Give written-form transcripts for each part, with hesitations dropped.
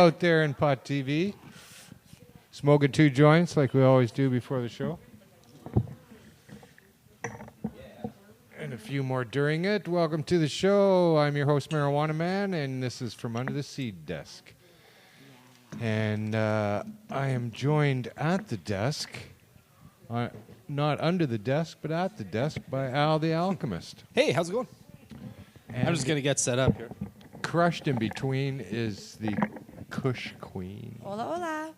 out there in Pot TV. Smoking 2 joints like we always do before the show. And a few more during it. Welcome to the show. I'm your host, Marijuana Man, and this is From Under the Seed Desk. And I am joined at the desk, not under the desk, but at the desk, by Al the Alchemist. Hey, how's it going? And I'm just going to get set up here. crushed in between is the Kush Queen. Hola, hola.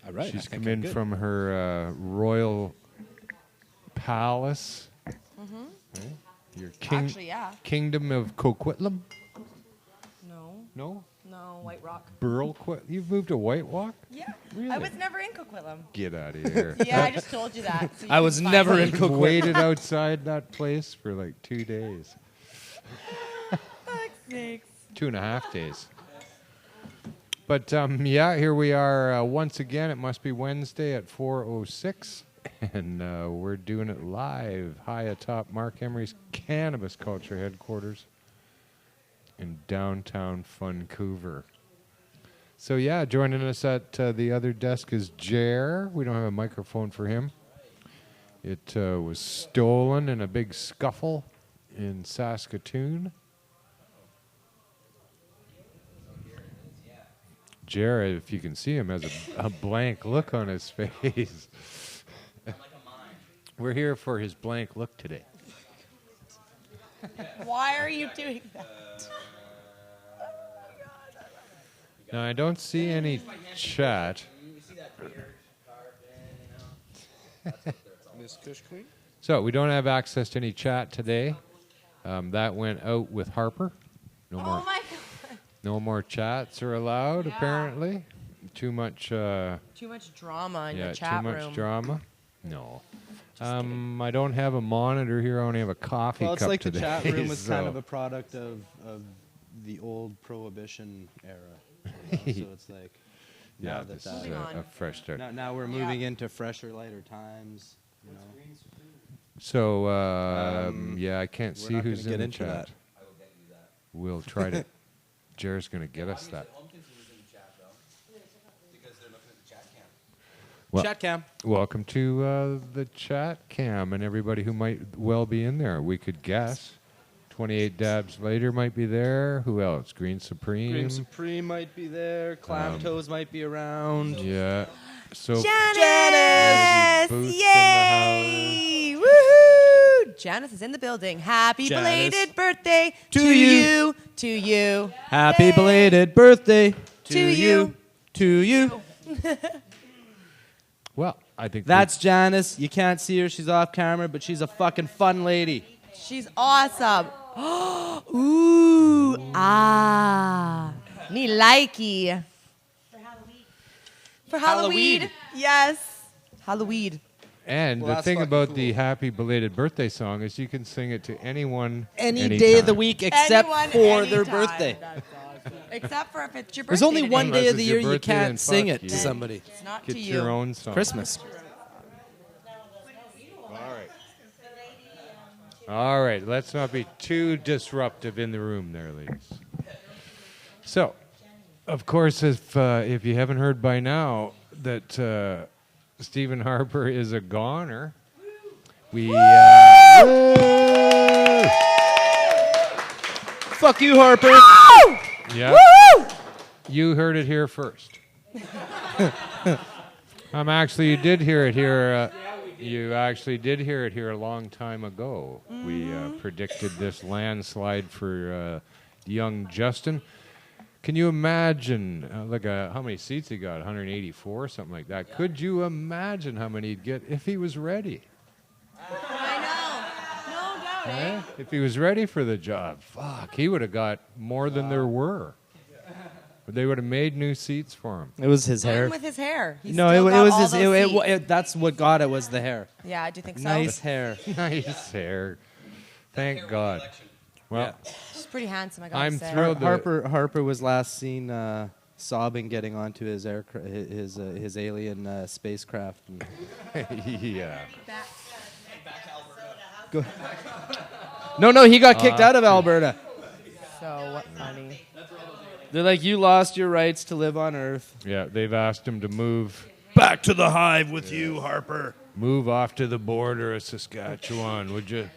All right. She's come in from her royal palace. Mm-hmm. Okay. Your Actually, yeah. Kingdom of Coquitlam? No. No? No, White Rock. You've moved to White Rock? Yeah. Really? I was never in Coquitlam. Get out of here. Yeah, I just told you that. So you I was can find never me. in Coquitlam. Waited outside that place for like 2 days. Fuck's sakes. 2.5 days. But yeah, here we are once again. It must be Wednesday at 4:06. And we're doing it live high atop Marc Emery's Cannabis Culture headquarters in downtown Vancouver. So yeah, joining us at the other desk is Jer. We don't have a microphone for him. It was stolen in a big scuffle in Saskatoon. Jer, if you can see him, has a blank look on his face. We're here for his blank look today. Why are you doing that? Now, I don't see any chat. Mz Kush Queen? So, we don't have access to any chat today. That went out with Harper. No more. Oh my god. No more chats are allowed, Yeah. apparently. Too much... Too much drama in yeah, the chat too room. much drama. No. I don't have a monitor here. I only have a coffee Well, cup it's like today. the chat room was kind so- of a product of the old Prohibition era. So it's like Yeah, now this that, is Moving a on. fresh start. now we're moving into fresher, lighter times. You know, So, yeah, I can't we're see not who's gonna in get the into chat. that. We'll try to... Jared's going to get us that. Well, Chat cam. welcome to the chat cam and everybody who might well be in there. We could guess. 28 dabs later might be there. Who else? Green Supreme. Green Supreme might be there. Clam Toes might be around. Yeah. So Janice! Boots in the Yay! Woohoo! Janice is in the building. Happy Janice. belated birthday To to you. you. To you. Happy Yay. belated birthday To you. To you. well, I think That's Janice. You can't see her. She's off camera, but she's a fucking fun lady. She's awesome. Ooh. Ah. Me likey. For Halloween. Halloween. Yes. Halloween. and Well, the that's thing fucking about cool. the happy belated birthday song is you can sing it to anyone Any day of the anytime. week except Anyone, for their anytime. birthday. That's awesome. Except for if it's your birthday. There's only today. one day Unless of the it's your year you birthday, then can't sing fuck it you. to somebody. It's not Get to your you. own song. Christmas. All right, let's not be too disruptive in the room there, ladies. So, of course, if you haven't heard by now that Stephen Harper is a goner, we... Fuck you, Harper. yeah, you heard it here first. Actually, you did hear it here. You actually did hear it here a long time ago. We predicted this landslide for young Justin. Can you imagine, how many seats he got? 184, something like that. Could you imagine how many he'd get if he was ready? I know. No doubt, eh? If he was ready for the job, fuck, he would have got more than there were. But they would have made new seats for him. It was his Even hair. with his hair. He's No, still it got was all his. those seats. That's what got it was the hair. Yeah, do you think so? Nice hair. Nice hair. Thank God. Well, She's pretty handsome, I gotta I'm say. thrilled. Harper was last seen sobbing getting onto his his alien spacecraft. yeah. No, he got kicked out of Alberta. So funny. They're like, you lost your rights to live on Earth. Yeah, they've asked him to move Back to the hive with you, Harper. off to the border of Saskatchewan, would you?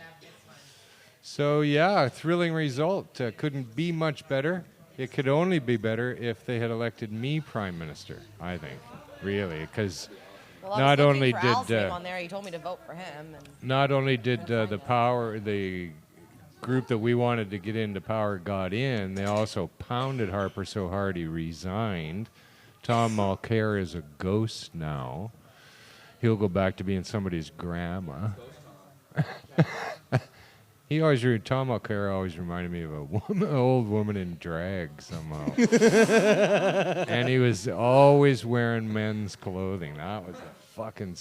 So, yeah, a thrilling result. Couldn't be much better. It could only be better if they had elected me prime minister, I think, really, because Well, I not was looking only for Al's did name on there. He told me to vote for him. And not only did the group that we wanted to get into power got in, they also pounded Harper so hard he resigned. Tom Mulcair is a ghost now. He'll go back to being somebody's grandma. Tom Mulcair always reminded me of a woman, an old woman in drag somehow. And he was always wearing men's clothing. That was the fucking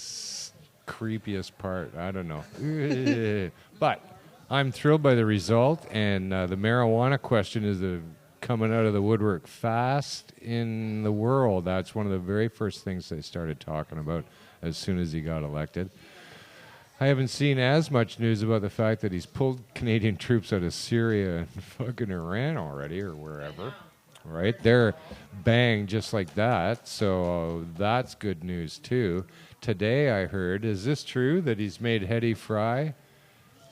creepiest part. I don't know. But I'm thrilled by the result, and the marijuana question is coming out of the woodwork fast in the world. That's one of the very first things they started talking about as soon as he got elected. I haven't seen as much news about the fact that he's pulled Canadian troops out of Syria and fucking Iran already, or wherever. Right? They're bang just like that, so that's good news too. Today I heard, is this true, that he's made Hetty Fry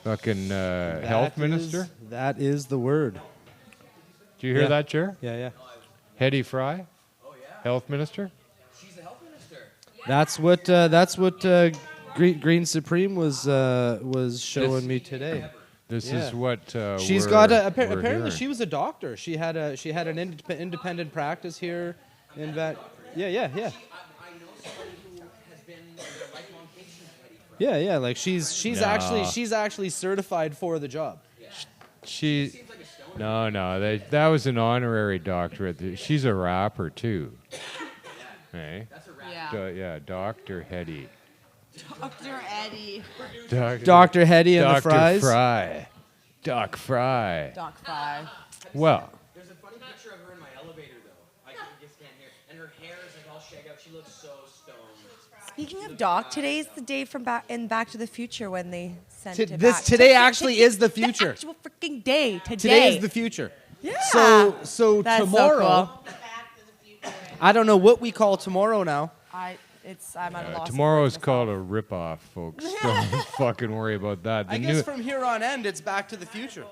fucking health minister? That is the word. Do you hear that, Jer? Yeah. Hetty Fry? Oh, yeah. Health minister? She's a health minister. That's what Green Supreme was showing me today. This is what she's we're, got. we're Apparently, hearing. she was a doctor. She had an independent practice here in that. Yeah. I know somebody who has been a lifelong patient of Eddie. Yeah. Like she's actually certified for the job. She. No. That was an honorary doctorate. She's a rapper too. Hey. That's a rap. yeah. Dr. Hetty. Dr. Eddie. Dr. Hetty and the fries. Doc Fry. Doc Fry. Well, There's a funny picture of her in my elevator, though. I just can't hear. And her hair is like all shagged out. She looks so stoned. Speaking of Doc, today's the day from Back to the Future when they sent it This back. today actually is the The future. actual freaking day. Today is the future. Yeah. So That's tomorrow, so cool. I don't know what we call tomorrow now. I'm at a loss. tomorrow is for called myself. a rip-off, folks. Don't fucking worry about that. I guess from here on end, it's Back to the Future.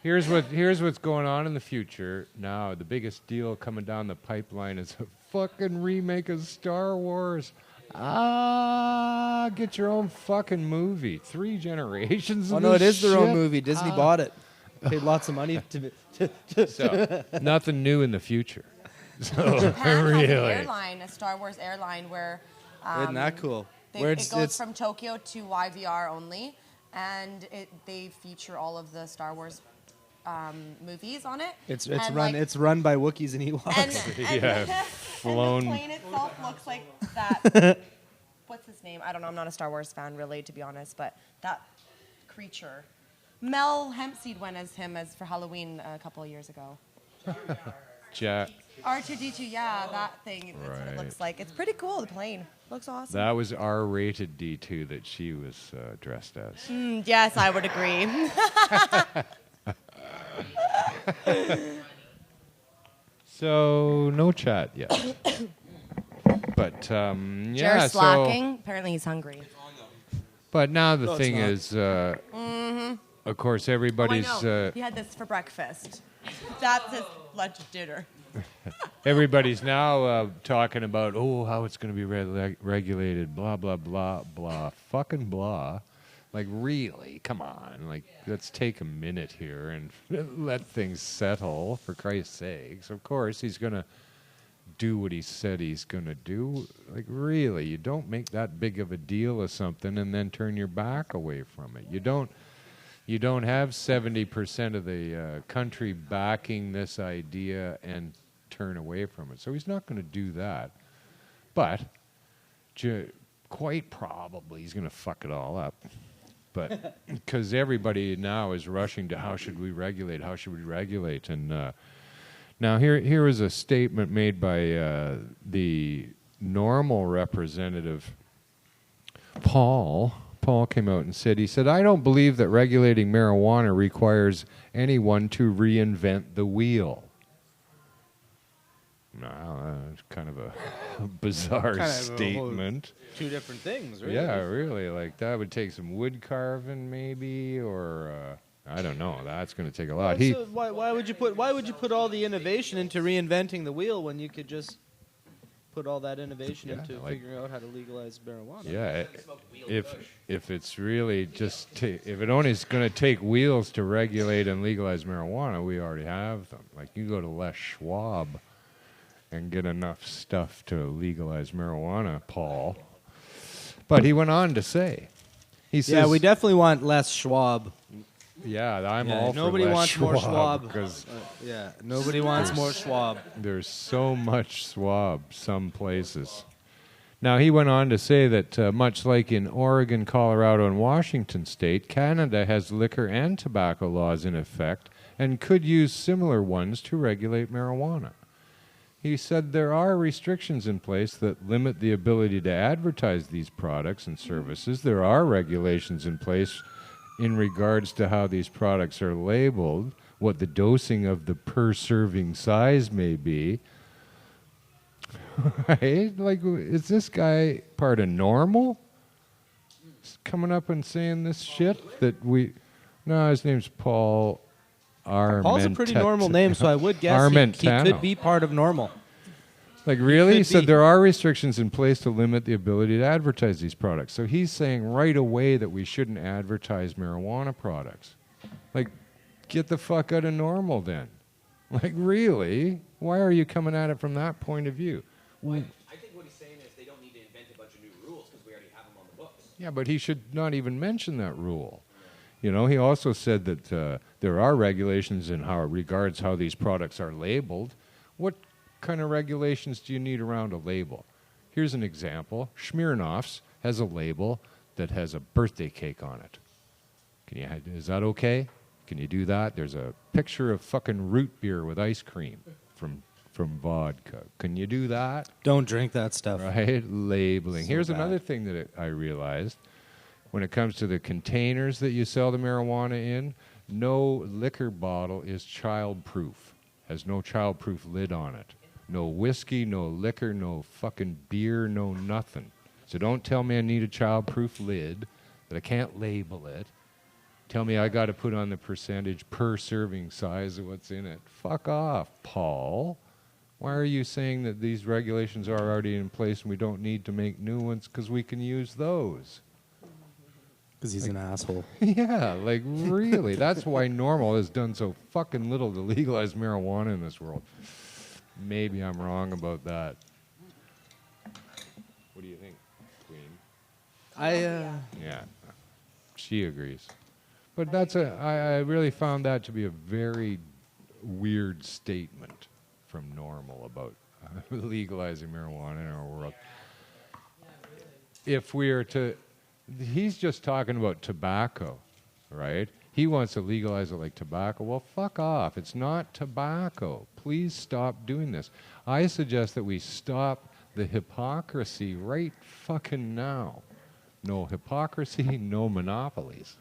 Here's what's going on in the future. Now, the biggest deal coming down the pipeline is a fucking remake of Star Wars. Get your own fucking movie. 3 generations of Oh no, it this is their own shit. movie. Disney bought it. Paid lots of money to. So, nothing new in the future. So, Japan has an really. airline, a Star Wars airline, where Isn't that cool? Where it goes from Tokyo to YVR only, and they feature all of the Star Wars movies on it. It's And, run like, it's run by Wookiees and Ewoks. Yeah, and flown. the plane itself looks like that. What's his name? I don't know. I'm not a Star Wars fan, really, to be honest. But that creature, Mel Hempseed went as him for Halloween a couple of years ago. Jack. R2D2, yeah, that thing. That's what it Right. looks like. It's pretty cool. The plane looks awesome. That was R-rated D2 that she was dressed as. Yes, I would agree. So, no chat yet. But, yeah, Jared's so... slacking. Apparently he's hungry. But now the No, it's thing not. is, of course, everybody's Oh, I know. He had this for breakfast. That's his lunch dinner. everybody's now talking about how it's going to be regulated, blah blah blah blah, fucking blah. Like really, come on, like let's take a minute here and let things settle. For Christ's sakes, of course he's going to do what he said he's going to do. Like really, you don't make that big of a deal of something and then turn your back away from it. You don't have 70% of the country backing this idea and turn away from it. So he's not going to do that. But quite probably he's going to fuck it all up. But because everybody now is rushing to how should we regulate? How should we regulate? And now here is a statement made by the normal representative, Paul. Paul came out and said, I don't believe that regulating marijuana requires anyone to reinvent the wheel. It's kind of a bizarre Kind of a whole- statement. Two different things, right? Yeah, really. Like that would take some wood carving, maybe, or I don't know. That's going to take a lot. So why would you put all the innovation into reinventing the wheel when you could just put all that innovation into figuring out how to legalize marijuana? Yeah, if it's really just if it only is going to take wheels to regulate and legalize marijuana, we already have them. Like you go to Les Schwab and get enough stuff to legalize marijuana, Paul. But he went on to say, he says, Yeah, we definitely want less Schwab. yeah, I'm all nobody for Les wants more Schwab. because Yeah, nobody wants more Schwab. there's so much Schwab some places. Now, he went on to say that much like in Oregon, Colorado, and Washington state, Canada has liquor and tobacco laws in effect and could use similar ones to regulate marijuana. He said there are restrictions in place that limit the ability to advertise these products and services. There are regulations in place in regards to how these products are labeled, what the dosing of the per-serving size may be. Right? Like, is this guy part of normal? He's coming up and saying this shit that we... No, his name's Paul Armentetano. Paul's a pretty normal name, so I would guess he could be part of normal. Like, really? He could said be. there are restrictions in place to limit the ability to advertise these products. So he's saying right away that we shouldn't advertise marijuana products. Like, get the fuck out of normal then. Like, really? Why are you coming at it from that point of view? I think what he's saying is they don't need to invent a bunch of new rules because we already have them on the books. Yeah, but he should not even mention that rule. You know, he also said that there are regulations in how it regards how these products are labeled. What kind of regulations do you need around a label? Here's an example. Smirnoff's has a label that has a birthday cake on it. Is that okay? Can you do that? There's a picture of fucking root beer with ice cream from vodka. Can you do that? Don't drink that stuff. Right? Labeling. So Here's bad. another thing that I realized. When it comes to the containers that you sell the marijuana in, no liquor bottle is child-proof. Has no child-proof lid on it. No whiskey, no liquor, no fucking beer, no nothing. So don't tell me I need a child-proof lid, that I can't label it. Tell me I got to put on the percentage per serving size of what's in it. Fuck off, Paul. Why are you saying that these regulations are already in place and we don't need to make new ones because we can use those? Because he's an asshole. Yeah, like really. That's why NORML has done so fucking little to legalize marijuana in this world. Maybe I'm wrong about that. What do you think, Queen? Yeah, she agrees. But I really found that to be a very weird statement from NORML about legalizing marijuana in our world. If we are to... He's just talking about tobacco, right? He wants to legalize it like tobacco. Well, fuck off. It's not tobacco. Please stop doing this. I suggest that we stop the hypocrisy right fucking now. No hypocrisy, no monopolies.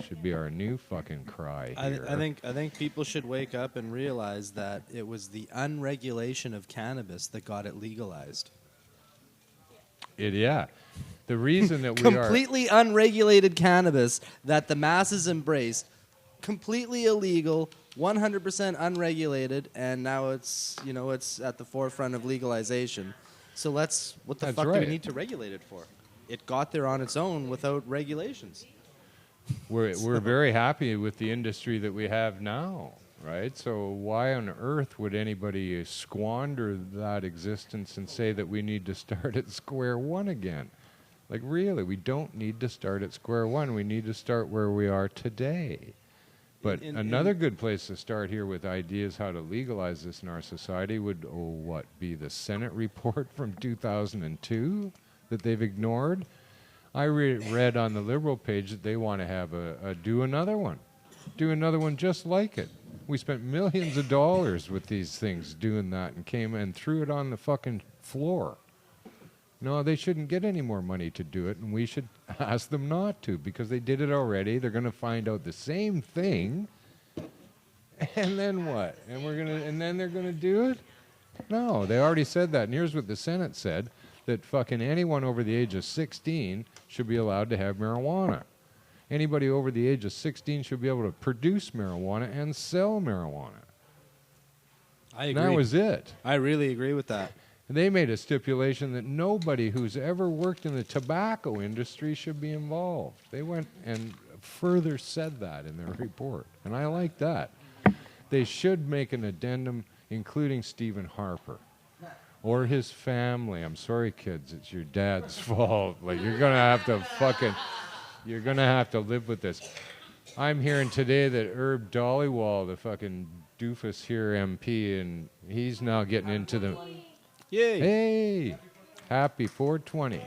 Should be our new fucking cry here. I think people should wake up and realize that it was the unregulation of cannabis that got it legalized. Yeah. The reason that we Completely unregulated cannabis that the masses embraced, completely illegal, 100% unregulated, and now it's at the forefront of legalization. So what the That's fuck do right. we need to regulate it for? It got there on its own without regulations. We're very happy with the industry that we have now, right? So why on earth would anybody squander that existence and say that we need to start at square one again? Like, really, we don't need to start at square one. We need to start where we are today. But another good place to start here with ideas how to legalize this in our society would, be the Senate report from 2002 that they've ignored? I read on the Liberal page that they want to have do another one just like it. We spent millions of dollars with these things doing that and came and threw it on the fucking floor. No, they shouldn't get any more money to do it, and we should ask them not to because they did it already. They're going to find out the same thing, and then what? And then they're going to do it? No, they already said that. And here's what the Senate said, that fucking anyone over the age of 16 should be allowed to have marijuana. Anybody over the age of 16 should be able to produce marijuana and sell marijuana. I And agree. that was it. I really agree with that. And they made a stipulation that nobody who's ever worked in the tobacco industry should be involved. They went and further said that in their report. And I like that. They should make an addendum including Stephen Harper or his family. I'm sorry, kids, it's your dad's fault. Like, you're going to have to fucking, you're going to have to live with this. I'm hearing today that Herb Dollywall, the fucking doofus here MP, and he's now getting into the... Yay. Hey, happy 420.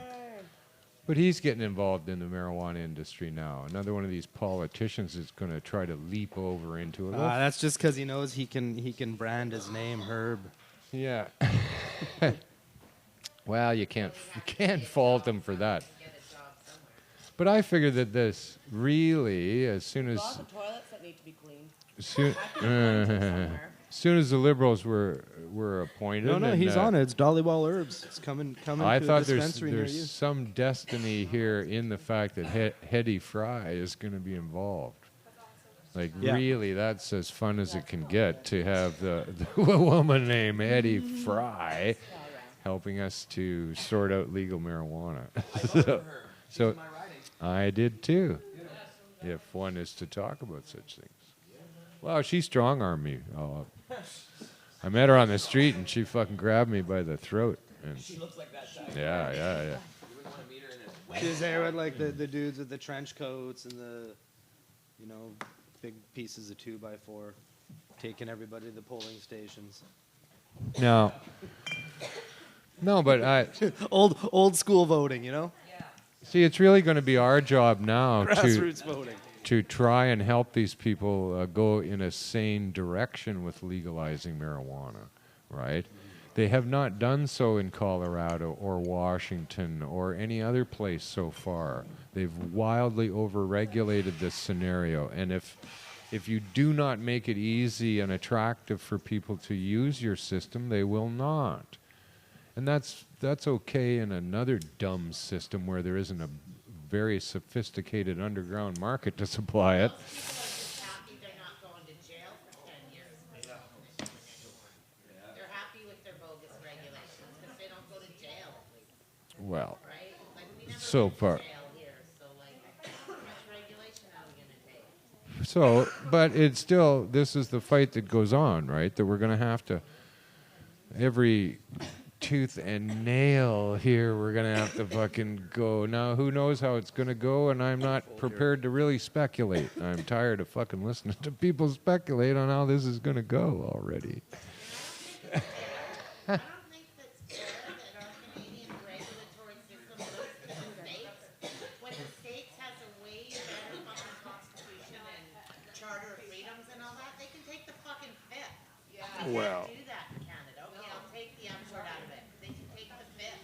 But he's getting involved in the marijuana industry now. Another one of these politicians is going to try to leap over into it. That's just because he knows he can brand his name Herb. Yeah. Well, you can't fault him for that. But I figured that this really, as soon as Lots of toilets that need to be cleaned. soon as the Liberals were appointed. No, and, he's on it. It's Dollywall Herbs. It's coming I to thought the dispensary near you. there's some destiny here in the fact that Hetty Fry is going to be involved. Like, Yeah. really, that's as fun as it can get to have the woman named Hetty Fry helping us to sort out legal marijuana. so I did too, if one is to talk about such things. Wow, she strong-armed me. I met her on the street, and she fucking grabbed me by the throat. And She looks like that type. yeah. You wouldn't want to meet her in a She was there with like the dudes with the trench coats and the, big pieces of 2x4, taking everybody to the polling stations. No, but Old school voting, see, it's really going to be our job now grassroots voting. to try and help these people go in a sane direction with legalizing marijuana, right? They have not done so in Colorado or Washington or any other place so far. They've wildly overregulated this scenario, and if you do not make it easy and attractive for people to use your system, they will not. And that's okay in another dumb system where there isn't a very sophisticated underground market to supply it. Happy they're not going to jail for 10 years. They're happy with their bogus regulations because they don't go to jail, Well, right? Like, we never so went to far. jail here, so like, how much regulation are we going to take? So, but it's still, this is the fight that goes on, right? That we're going to have to, every tooth and nail here, we're going to have to fucking go. Now, who knows how it's going to go, and I'm not prepared to really speculate. I'm tired of fucking listening to people speculate on how this is going to go already. I don't think that's fair that our Canadian regulatory system looks to the states when the states has a way better fucking constitution and charter of freedoms and all that. They can take the fucking fifth. Yeah. Well. Do that in Canada. Okay, I'll take the F word out of it. They can take the fifth.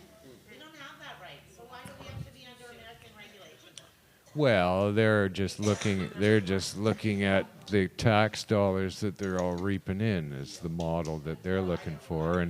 They don't have that right. So why do we have to be under American regulation? Well, they're just looking at the tax dollars that they're all reaping in is the model that they're looking for,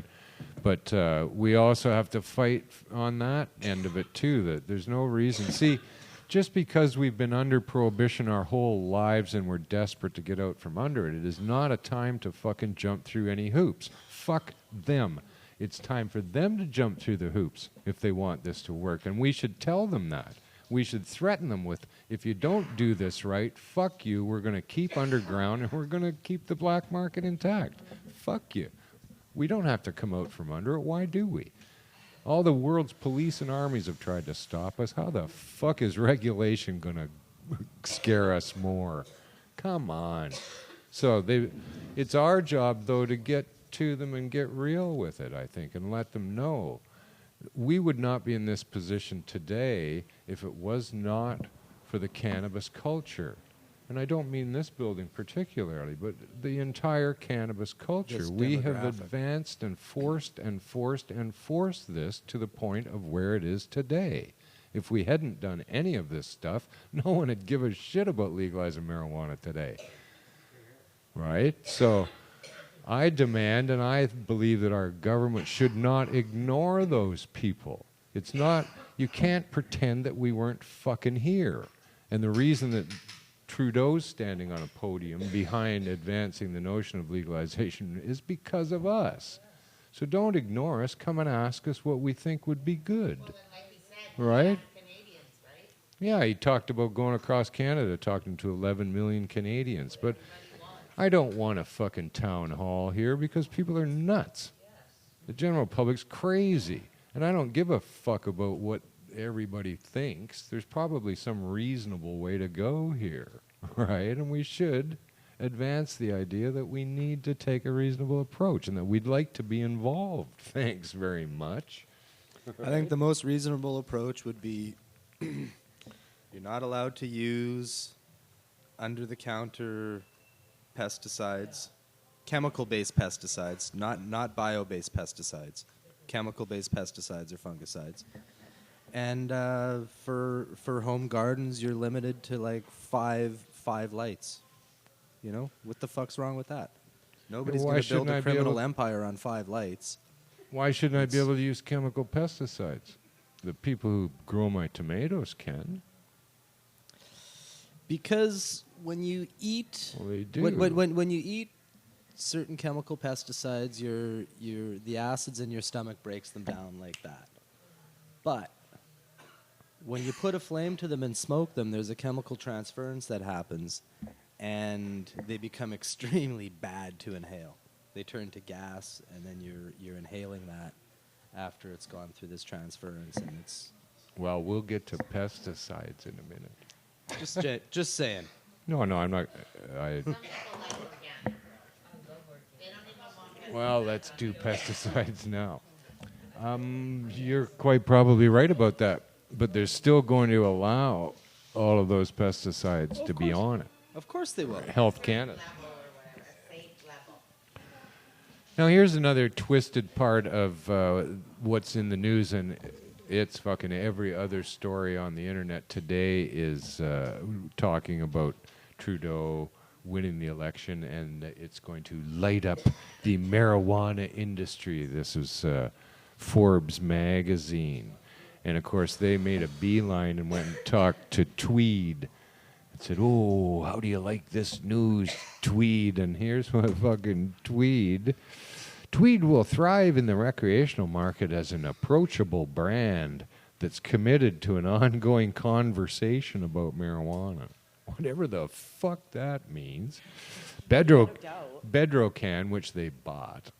but we also have to fight on that end of it too. That there's no reason. See, just because we've been under prohibition our whole lives and we're desperate to get out from under it, it is not a time to fucking jump through any hoops. Fuck them. It's time for them to jump through the hoops if they want this to work, and we should tell them that. We should threaten them with, if you don't do this right, fuck you, we're going to keep underground and we're going to keep the black market intact. Fuck you. We don't have to come out from under it. Why do we? All the world's police and armies have tried to stop us. How the fuck is regulation going to scare us more? Come on. So it's our job, though, to get to them and get real with it, I think, and let them know. We would not be in this position today if it was not for the cannabis culture. And I don't mean this building particularly, but the entire cannabis culture. This We have demographic. advanced and forced and forced and forced this to the point of where it is today. If we hadn't done any of this stuff, no one would give a shit about legalizing marijuana today. Right? So I demand and I believe that our government should not ignore those people. It's not, you can't pretend that we weren't fucking here. And the reason that Trudeau's standing on a podium behind advancing the notion of legalization is because of us. So don't ignore us. Come and ask us what we think would be good. Well, then, like we said, Right? Canadians, right? Yeah, he talked about going across Canada, talking to 11 million Canadians. But I don't want a fucking town hall here because people are nuts. The general public's crazy. And I don't give a fuck about what everybody thinks. There's probably some reasonable way to go here, right? And we should advance the idea that we need to take a reasonable approach and that we'd like to be involved. Thanks very much. I think the most reasonable approach would be you're not allowed to use under-the-counter pesticides, chemical-based pesticides, not bio-based pesticides, chemical-based pesticides or fungicides. And for home gardens, you're limited to like five lights. You know, what the fuck's wrong with that? Nobody's Why going to build shouldn't I a be able criminal to- empire on 5 lights. Why shouldn't I be able to use chemical pesticides? The people who grow my tomatoes can. Because when you eat, Well, they do. when you eat certain chemical pesticides, the acids in your stomach breaks them down like that. But when you put a flame to them and smoke them, there's a chemical transference that happens, and they become extremely bad to inhale. They turn to gas, and then you're inhaling that after it's gone through this transference, and it's Well, we'll get to pesticides in a minute. just saying. No, I'm not. Some people like organic. They don't even want Well, let's do pesticides now. You're quite probably right about that, but they're still going to allow all of those pesticides to be on it. Of course they will. Health Canada. level or whatever, a safe level. Now, here's another twisted part of what's in the news, and it's fucking every other story on the internet today is talking about Trudeau winning the election, and it's going to light up the marijuana industry. This is Forbes magazine. And, of course, they made a beeline and went and talked to Tweed and said, oh, how do you like this news, Tweed? And here's what fucking Tweed. Tweed will thrive in the recreational market as an approachable brand that's committed to an ongoing conversation about marijuana. Whatever the fuck that means. Bedrocan, which they bought.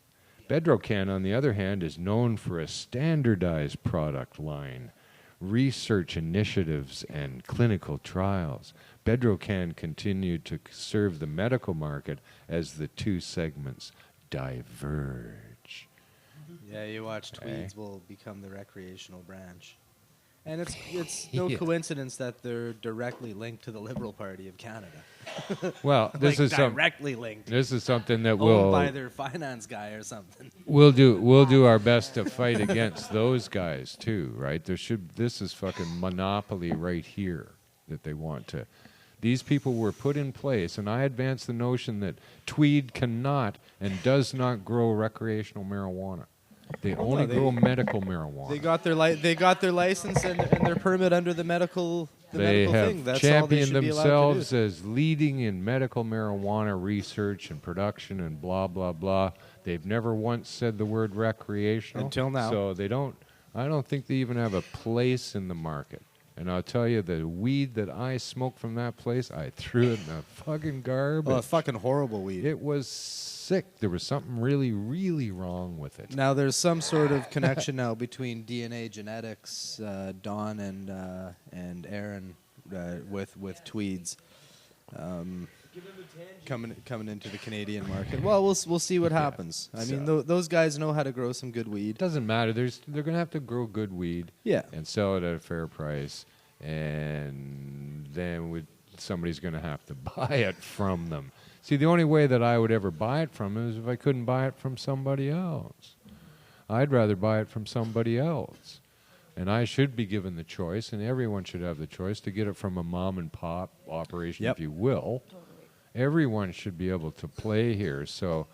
Bedrocan, on the other hand, is known for a standardized product line, research initiatives, and clinical trials. Bedrocan continued to serve the medical market as the two segments diverge. Yeah, you watch Okay. Tweeds will become the recreational branch. And it's no Yeah. coincidence that they're directly linked to the Liberal Party of Canada. Well, this Like is some, directly linked. this is something that Owned by we'll their finance guy or something. we'll do our best to fight against those guys too, right? This is fucking monopoly right here that they want to. These people were put in place, and I advance the notion that Tweed cannot and does not grow recreational marijuana. They only they- grow medical marijuana. They got their license and their permit under the medical They have thing. That's all they championed should be allowed to themselves do. as leading in medical marijuana research and production and blah, blah, blah. They've never once said the word recreational. Until now. So I don't think they even have a place in the market. And I'll tell you, the weed that I smoked from that place, I threw it in the fucking garbage. Oh, fucking horrible weed. It was sick. There was something really, really wrong with it. Now there's some sort of connection now between DNA genetics, Don and Aaron with Tweeds coming into the Canadian market. Well, we'll see what happens. I mean, those guys know how to grow some good It weed. doesn't matter. They're going to have to grow good weed. Yeah. And sell it at a fair price, and then somebody's going to have to buy it from them. See, the only way that I would ever buy it from them is if I couldn't buy it from somebody else. I'd rather buy it from somebody else. And I should be given the choice, and everyone should have the choice to get it from a mom and pop operation, Yep. if you will. Everyone should be able to play here. So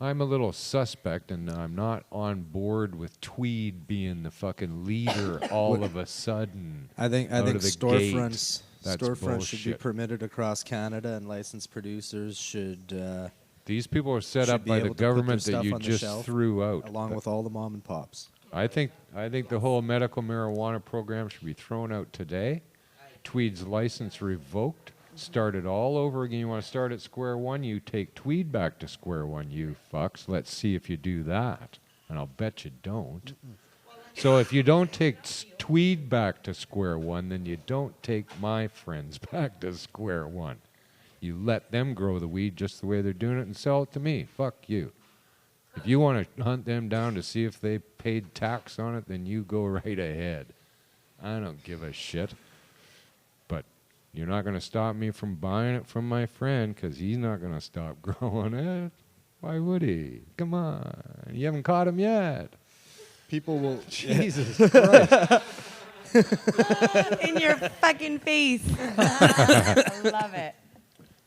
I'm a little suspect, and I'm not on board with tweed being the fucking leader all of a sudden. I think out of the storefronts gate. That's storefronts should be bullshit. permitted across Canada, and licensed producers should These people are set should up be by able the to put their government that stuff you on the just shelf, threw out. along with all the mom and pops. I think the whole medical marijuana program should be thrown out today. Tweed's license revoked. Start it all over again. You want to start at square one? You take Tweed back to square one, you fucks. Let's see if you do that. And I'll bet you don't. So if you don't take Tweed back to square one, then you don't take my friends back to square one. You let them grow the weed just the way they're doing it and sell it to me. Fuck you. If you want to hunt them down to see if they paid tax on it, then you go right ahead. I don't give a shit. But you're not going to stop me from buying it from my friend because he's not going to stop growing it. Why would he? Come on. You haven't caught him yet. People will. Jesus Christ. In your fucking face. I love it.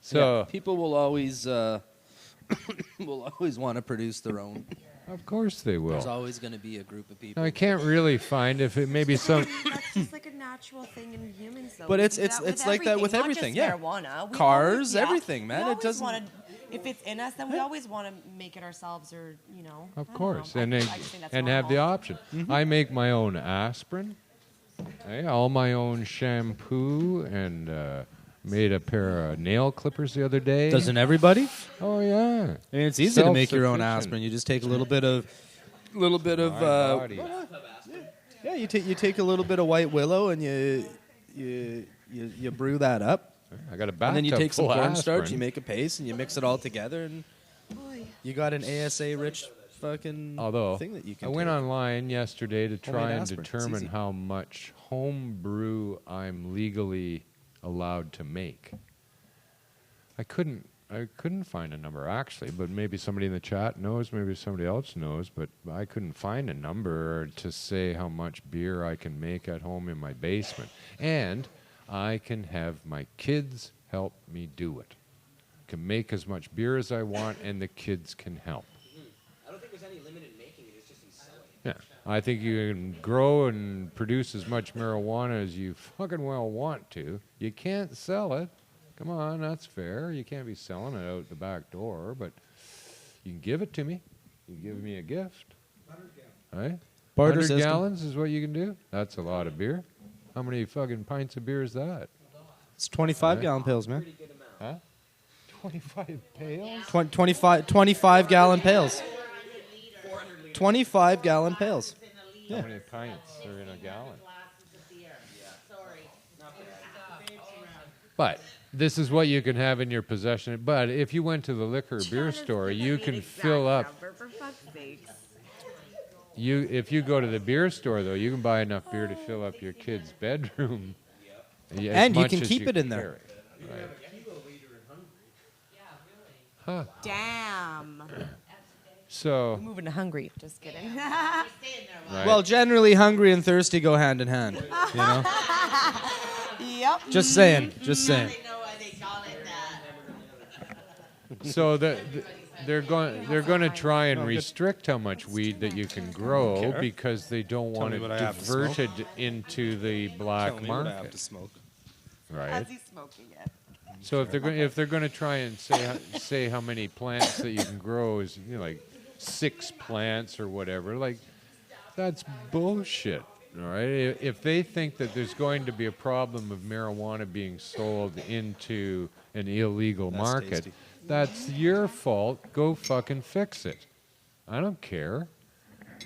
So, people will always will always want to produce their own. of course they There's will. always going to be a group of people. Now, I can't really find if it maybe some... That's just like a natural thing in humans, though. But We it's- do it's- that with it's like that with not everything, just yeah. Marijuana. We Cars, always- everything, man. We It always doesn't- wanna- if it's in us, then we always want to make it ourselves, or you know. I Of don't course, know. and I then, just think that's and have the normal. option. I make my own aspirin, all my own shampoo, and made a pair of nail clippers the other day. Doesn't everybody? Oh yeah, And it's easy to make your own Self-sufficient. aspirin. You just take a little bit of My body. yeah. You take a little bit of white willow and you brew that up. I got a bathtub And then you take some full of cornstarch, aspirin. you make a paste, and you mix it all together, and you got an ASA-rich fucking Although thing that you can I went take. online yesterday to try Homemade and aspirin. It's determine easy. how much home brew I'm legally allowed to make. I couldn't find a number actually, but maybe somebody in the chat knows, maybe somebody else knows, but I couldn't find a number to say how much beer I can make at home in my basement. And I can have my kids help me do it. Can make as much beer as I want, and the kids can help. I don't think there's any limit in making it. It's just in selling it. Yeah, I think you can grow and produce as much marijuana as you fucking well want to. You can't sell it. Come on, that's fair. You can't be selling it out the back door, but you can give it to me. You can give me a gift. 100 gallons. Right? Barter 100 system. gallons is what you can do? That's a lot of beer. How many fucking pints of beer is that? It's 25-gallon pails, man. Huh? 25 pails? 25-gallon pails. 25-gallon pails. How many pints are in a gallon? But this is what you can have in your possession. But if you went to the liquor or beer store, you can fill up. For fuck's sakes. If you go to the beer store, though, you can buy enough beer to fill up your kid's bedroom. As And you much can as keep you it in can there. carry. Right. Huh. Damn. So, Moving to Hungary. Just kidding. right. Well, generally, hungry and thirsty go hand in hand. You know? Yep. Just saying. Just saying. I know why they call it that. So they're going to try and restrict how much weed that you can grow because they don't want me it what I have to diverted into the black market. smoke. Right. As he's smoking it. So if they're going to try and say how many plants that you can grow is like 6 plants or whatever, like that's bullshit. All right. If they think that there's going to be a problem of marijuana being sold into an illegal market, tasty. that's your fault. Go fucking fix it. I don't care.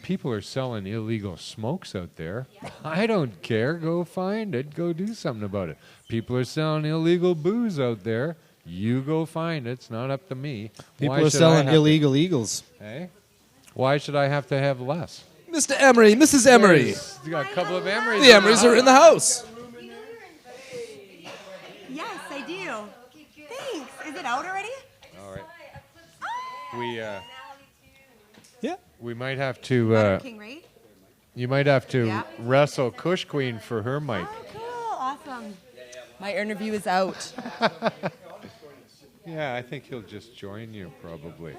People are selling illegal smokes out there. I don't care. Go find it. Go do something about it. People are selling illegal booze out there. You go find it. It's not up to me. People Why are should I selling have to- illegal eagles. Hey? Why should I have to have less? Mr. Emery, Mrs. Emery. You got a couple of Emerys. The Emerys are in the house. Yes, I do. Thanks. Is it out already? All right. We Yeah. we might have to Butter King, right? you might have to Yeah. wrestle Kush Queen for her mic. Oh, cool. Awesome. My interview is out. Yeah, I think he'll just join you probably.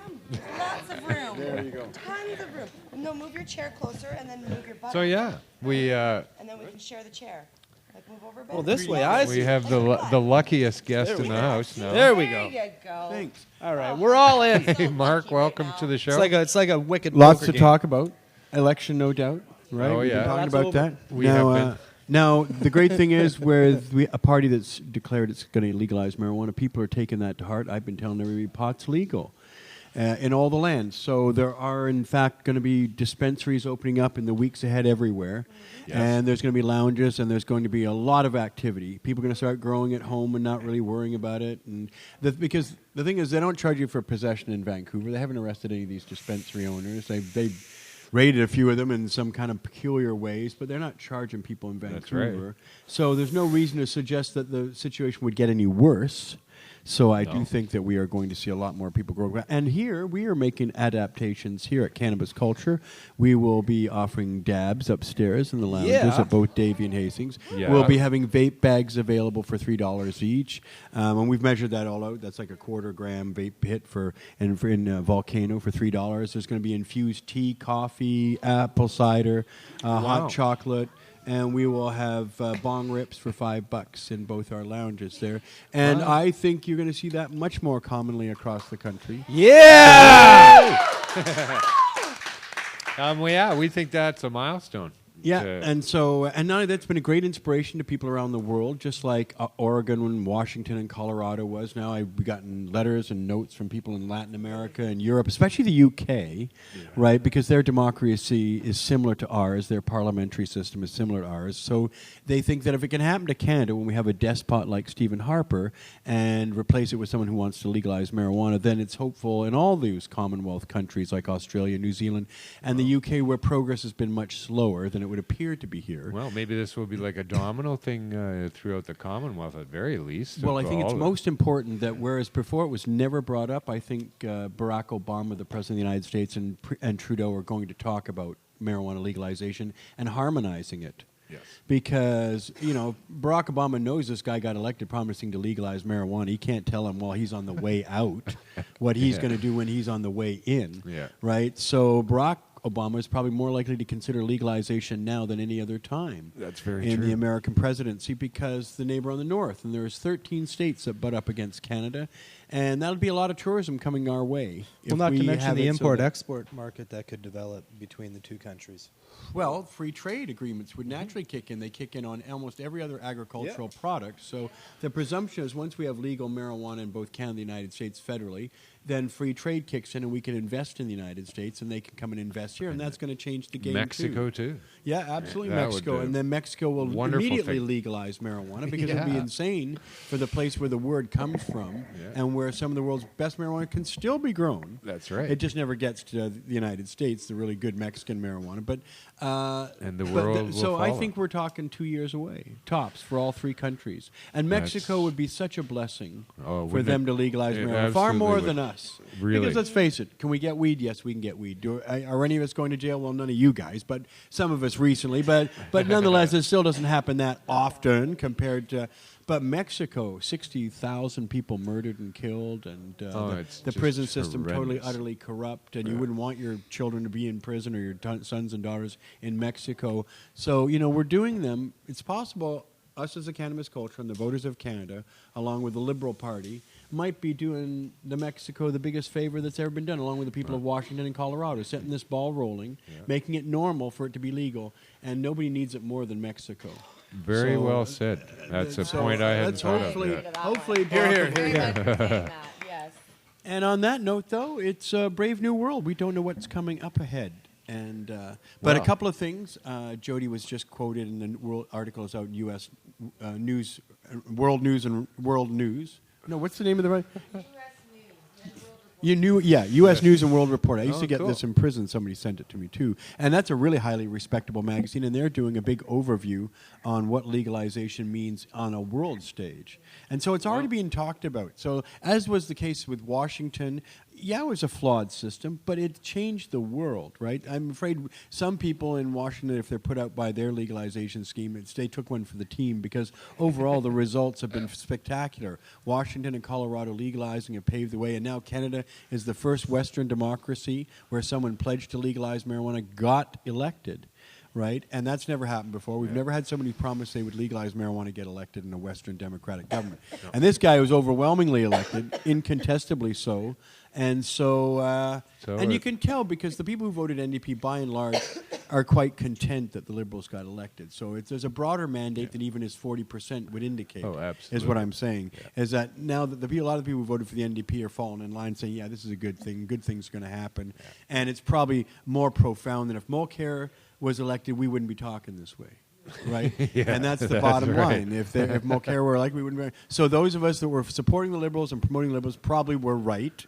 Lots of room. There you go. Tons of room. No, move your chair closer and then move your butt. So yeah, we And then we can share the chair. Like move over a bit. Well, this way I we see. have the luckiest guest in the house now. There we go. There you go. Thanks. All right, we're all in. Hey, Marc, welcome to the show. It's like a wicked. Lots poker to game. talk about. Election, no doubt. Right? Oh, We've been yeah. talking That's about over. that. We now, have been. now, the great thing is, where a party that's declared it's going to legalize marijuana, people are taking that to heart. I've been telling everybody pot's legal in all the lands. So there are, in fact, going to be dispensaries opening up in the weeks ahead everywhere. Yes. And there's going to be lounges, and there's going to be a lot of activity. People are going to start growing at home and not really worrying about it. And because the thing is, they don't charge you for possession in Vancouver. They haven't arrested any of these dispensary owners. They raided a few of them in some kind of peculiar ways, but they're not charging people in That's Vancouver. right. So there's no reason to suggest that the situation would get any worse. So I do No. think that we are going to see a lot more people grow. And here, we are making adaptations here at Cannabis Culture. We will be offering dabs upstairs in the lounges Yeah. at both Davie and Hastings. Yeah. We'll be having vape bags available for $3 each. And we've measured that all out. That's like a quarter-gram vape hit in Volcano for $3. There's going to be infused tea, coffee, apple cider, hot chocolate. And we will have bong rips for $5 in both our lounges there. And I think you're going to see that much more commonly across the country. Yeah. Yeah, we think that's a milestone. Yeah, to- and not only that's been a great inspiration to people around the world, just like Oregon and Washington and Colorado was. Now I've gotten letters and notes from people in Latin America and Europe, especially the UK, right? Because their democracy is similar to ours, their parliamentary system is similar to ours. So they think that if it can happen to Canada when we have a despot like Stephen Harper and replace it with someone who wants to legalize marijuana, then it's hopeful in all these Commonwealth countries like Australia, New Zealand, and the UK, where progress has been much slower than it would appear to be here. Well, maybe this will be like a domino thing throughout the Commonwealth at very least. Well, I of think it's all of it. most important that whereas before it was never brought up, I think Barack Obama, the President of the United States, and Trudeau are going to talk about marijuana legalization and harmonizing it. Yes. Because, Barack Obama knows this guy got elected promising to legalize marijuana. He can't tell him while he's on the way out what he's going to do when he's on the way in. Yeah. Right? So Barack Obama is probably more likely to consider legalization now than any other time. That's very in true. the American presidency, because the neighbor on the north, and there's 13 states that butt up against Canada, and that'll be a lot of tourism coming our way. if Well, not to we mention have the it so that- import-export market that could develop between the two countries. Well, free trade agreements would naturally kick in. They kick in on almost every other agricultural product. So the presumption is once we have legal marijuana in both Canada and the United States federally, then free trade kicks in and we can invest in the United States and they can come and invest here, and that's going to change the game Mexico too. too. Yeah, absolutely, That would Mexico. be And then Mexico will wonderful immediately thing. legalize marijuana because it would be Yeah. insane for the place where the word comes from and where some of the world's best marijuana can still be grown. That's right. It just never gets to the United States, the really good Mexican marijuana. But And the but world will so I follow. think we're talking 2 years away, tops, for all three countries. And Mexico That's- would be such a blessing Oh, for wouldn't them it? to legalize It marijuana, far absolutely more would. than us. Really. Because let's face it, can we get weed? Yes, we can get weed. Are any of us going to jail? Well, none of you guys, but some of us recently. But nonetheless, it still doesn't happen that often compared to. But Mexico, 60,000 people murdered and killed, and it's the just prison system totally, horrendous. utterly corrupt, and you wouldn't want your children to be in prison or your sons and daughters in Mexico. So, we're doing them. It's possible us as a cannabis culture and the voters of Canada, along with the Liberal Party, might be doing the Mexico the biggest favor that's ever been done, along with the people of Washington and Colorado, setting this ball rolling, making it normal for it to be legal, and nobody needs it more than Mexico. Very So, well said. That's a so point I hadn't let's thought of hopefully, yet. hopefully, Very good for saying that. Yes. And on that note, though, it's a brave new world. We don't know what's coming up ahead. And but a Wow. couple of things. Jody was just quoted in the world articles out in U.S. News, World News and World News. No, what's the name of the? You knew, yeah, U.S. News and World Report. I used Oh, to get cool. this in prison. Somebody sent it to me, too. And that's a really highly respectable magazine, and they're doing a big overview on what legalization means on a world stage. And so it's already being talked about. So as was the case with Washington, yeah, it was a flawed system, but it changed the world, right? I'm afraid some people in Washington, if they're put out by their legalization scheme, they took one for the team because overall the results have been spectacular. Washington and Colorado legalizing have paved the way, and now Canada is the first Western democracy where someone pledged to legalize marijuana got elected. Right, and that's never happened before. We've never had somebody promise they would legalize marijuana get elected in a Western democratic government. No. And this guy was overwhelmingly elected, incontestably so. And and you can tell because the people who voted NDP, by and large, are quite content that the Liberals got elected. So there's a broader mandate than even his 40% would indicate. Oh, absolutely. Is what I'm saying. Yeah. Is that now that a lot of the people who voted for the NDP are falling in line, saying, "Yeah, this is a good thing. Good thing's going to happen," and it's probably more profound than if Mulcair was elected, we wouldn't be talking this way, right? And that's the bottom line. If Mulcair were elected, we wouldn't be. So those of us that were supporting the Liberals and promoting the Liberals probably were right,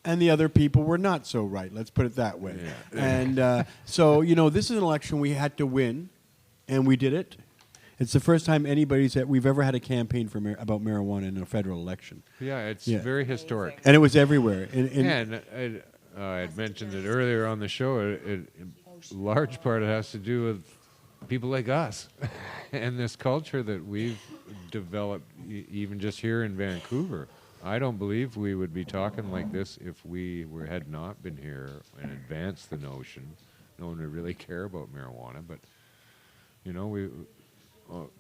and the other people were not so right. Let's put it that way. Yeah. And so, this is an election we had to win, and we did it. It's the first time we've ever had a campaign about marijuana in a federal election. Yeah, it's very historic. And it was everywhere. I had mentioned it earlier on the show. Large part it has to do with people like us and this culture that we've developed even just here in Vancouver. I don't believe we would be talking like this if we had not been here and advanced the notion. No one would really care about marijuana, but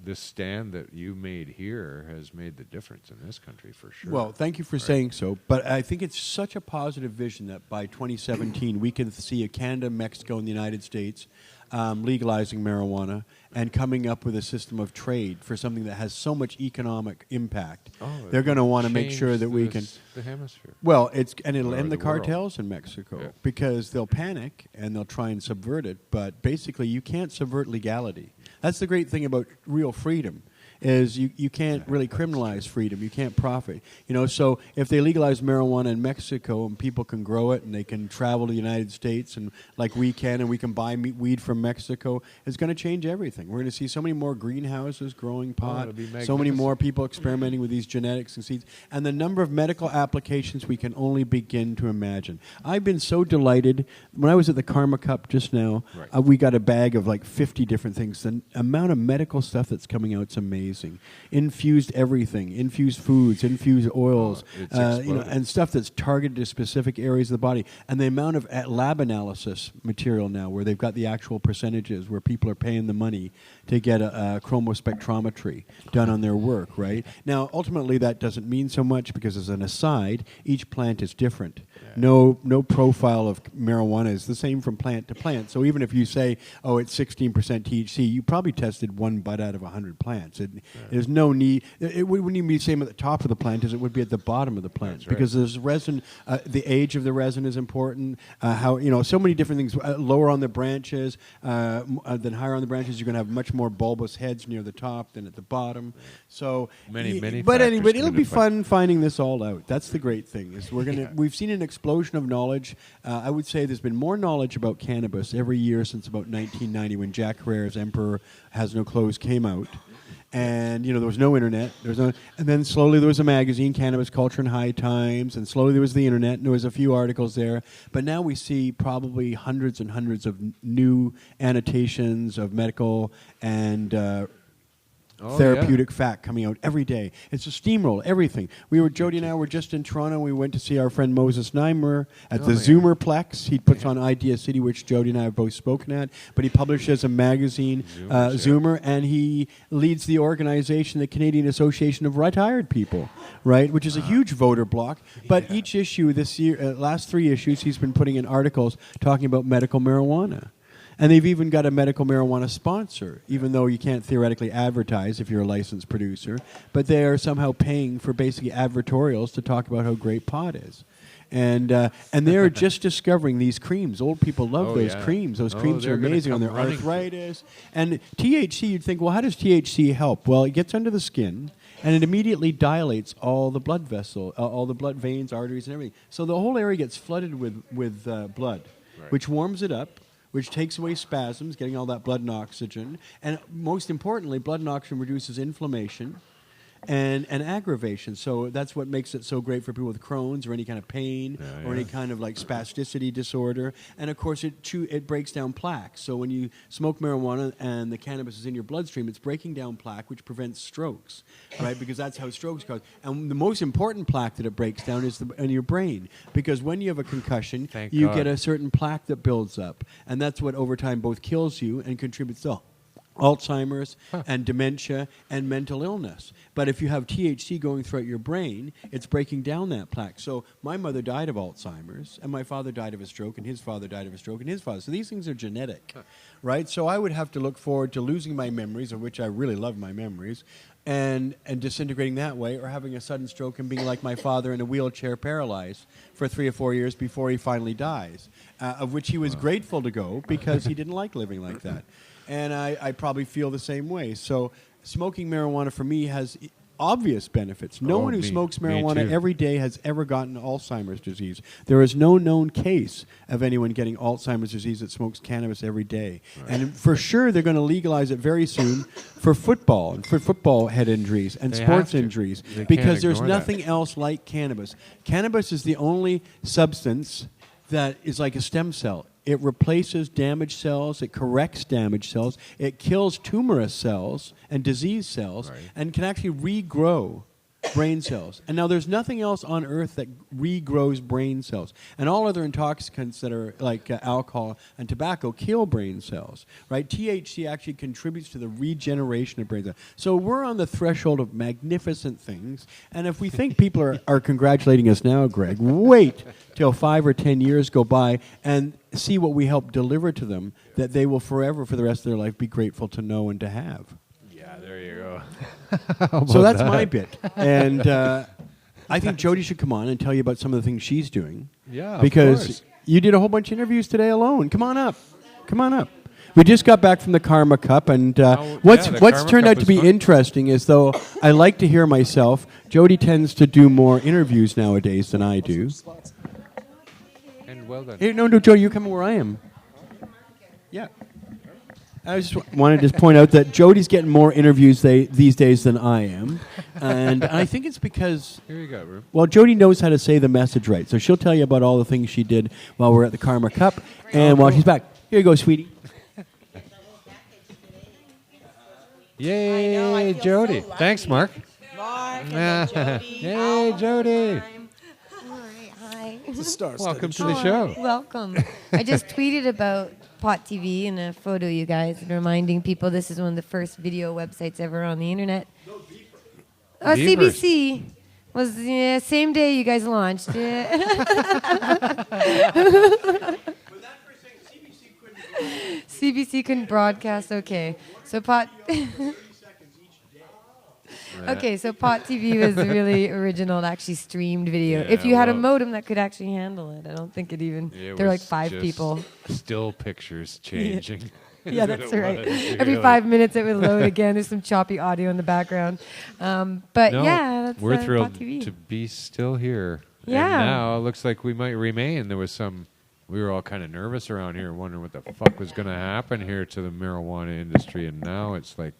this stand that you made here has made the difference in this country for sure. Well, thank you for saying so. But I think it's such a positive vision that by 2017 we can see Canada, Mexico, and the United States legalizing marijuana and coming up with a system of trade for something that has so much economic impact. They're going to want to make sure that we can the hemisphere. Well, it'll end the cartels in Mexico because they'll panic and they'll try and subvert it. But basically, you can't subvert legality. That's the great thing about real freedom. Is you can't really criminalize freedom. You can't profit. So if they legalize marijuana in Mexico and people can grow it and they can travel to the United States and like we can and we can buy weed from Mexico, it's going to change everything. We're going to see so many more greenhouses growing pot, so many more people experimenting with these genetics and seeds, and the number of medical applications we can only begin to imagine. I've been so delighted. When I was at the Karma Cup just now, we got a bag of like 50 different things. The amount of medical stuff that's coming out is amazing. Infused everything, infused foods, infused oils, and stuff that's targeted to specific areas of the body. And the amount of lab analysis material now where they've got the actual percentages where people are paying the money to get a chromospectrometry done on their work, right? Now, ultimately, that doesn't mean so much because, as an aside, each plant is different. Yeah. No profile of marijuana is the same from plant to plant. So even if you say, it's 16% THC, you probably tested one bud out of 100 plants. There's no need. It wouldn't even be the same at the top of the plant as it would be at the bottom of the plant because there's resin. The age of the resin is important. How so many different things. Lower on the branches than higher on the branches, you're going to have much more bulbous heads near the top than at the bottom. So many. But anyway, it'll be fun finding this all out. That's the great thing is we've seen an explosion of knowledge. I would say there's been more knowledge about cannabis every year since about 1990 when Jack Herrera's Emperor Has No Clothes came out. And there was no internet. And then slowly there was a magazine, Cannabis Culture and High Times, and slowly there was the internet, and there was a few articles there. But now we see probably hundreds and hundreds of new annotations of medical and therapeutic fact coming out every day. It's a steamroll, everything. Jody and I were just in Toronto. We went to see our friend Moses Neimer at the Zoomerplex. He puts on Idea City, which Jody and I have both spoken at. But he publishes a magazine, Zoomer, and he leads the organization, the Canadian Association of Retired People, right? Which is a huge voter bloc. But each issue this year, last 3 issues, he's been putting in articles talking about medical marijuana. And they've even got a medical marijuana sponsor, even though you can't theoretically advertise if you're a licensed producer. But they are somehow paying for basically advertorials to talk about how great pot is. And they're just discovering these creams. Old people love those creams. Those creams are amazing on their arthritis. And THC, you'd think, well, how does THC help? Well, it gets under the skin, and it immediately dilates all the blood vessel, all the blood veins, arteries, and everything. So the whole area gets flooded with blood, which warms it up, which takes away spasms, getting all that blood and oxygen. And most importantly, blood and oxygen reduces inflammation. and aggravation. So that's what makes it so great for people with Crohn's or any kind of pain or any kind of like spasticity disorder. And of course, it breaks down plaque. So when you smoke marijuana and the cannabis is in your bloodstream, it's breaking down plaque, which prevents strokes, right? Because that's how strokes cause. And the most important plaque that it breaks down is in your brain, because when you have a concussion, you get a certain plaque that builds up, and that's what over time both kills you and contributes to Alzheimer's and dementia and mental illness. But if you have THC going throughout your brain, it's breaking down that plaque. So my mother died of Alzheimer's, and my father died of a stroke, and his father died of a stroke, and his father. So these things are genetic, right? So I would have to look forward to losing my memories, of which I really love my memories, and disintegrating that way, or having a sudden stroke and being like my father in a wheelchair paralyzed for 3 or 4 years before he finally dies, of which he was grateful to go because he didn't like living like that. And I probably feel the same way. So smoking marijuana for me has obvious benefits. No one who smokes marijuana every day has ever gotten Alzheimer's disease. There is no known case of anyone getting Alzheimer's disease that smokes cannabis every day. Right. And for sure, they're going to legalize it very soon for football and for football head injuries and sports injuries, because there's nothing else like cannabis. Cannabis is the only substance that is like a stem cell. It replaces damaged cells. It corrects damaged cells. It kills tumorous cells and disease cells, and can actually regrow brain cells. And now there's nothing else on earth that regrows brain cells. And all other intoxicants that are like alcohol and tobacco kill brain cells, right? THC actually contributes to the regeneration of brain cells. So we're on the threshold of magnificent things. And if we think people are congratulating us now, Greg, wait till 5 or 10 years go by and see what we help deliver to them, that they will forever, for the rest of their life, be grateful to know and to have. Yeah, there you go. So that's my bit. And I think Jody should come on and tell you about some of the things she's doing. Yeah, because you did a whole bunch of interviews today alone. Come on up. Come on up. We just got back from the Karma Cup, and what's turned out to be interesting is, though I like to hear myself, Jody tends to do more interviews nowadays than I do. And well done. Hey, no, Jody, you come where I am. Yeah. I just wanted to point out that Jody's getting more interviews these days than I am. And I think it's because... Here you go, Rube. Well, Jody knows how to say the message right. So she'll tell you about all the things she did while we're at the Karma Cup and while she's back. Here you go, sweetie. Yay, Jody. So Thanks, Marc. Marc and Jody. Yay, Jody. Hi. It's a star Welcome to the show. Welcome. I just tweeted about Pot TV and a photo, you guys, reminding people this is one of the first video websites ever on the internet. CBC was the same day you guys launched. CBC couldn't broadcast. Okay, so Pot. Okay, so Pot TV was really original. It actually streamed video. Yeah, if you had a modem that could actually handle it, I don't think it even. There were like 5 just people. Still pictures changing. Yeah, that's right. Every 5 minutes it would load again. There's some choppy audio in the background. But No, yeah, that's we're Pot thrilled TV. to be still here. Yeah. And now it looks like we might remain. There was we were all kind of nervous around here, wondering what the fuck was going to happen here to the marijuana industry, and now it's like,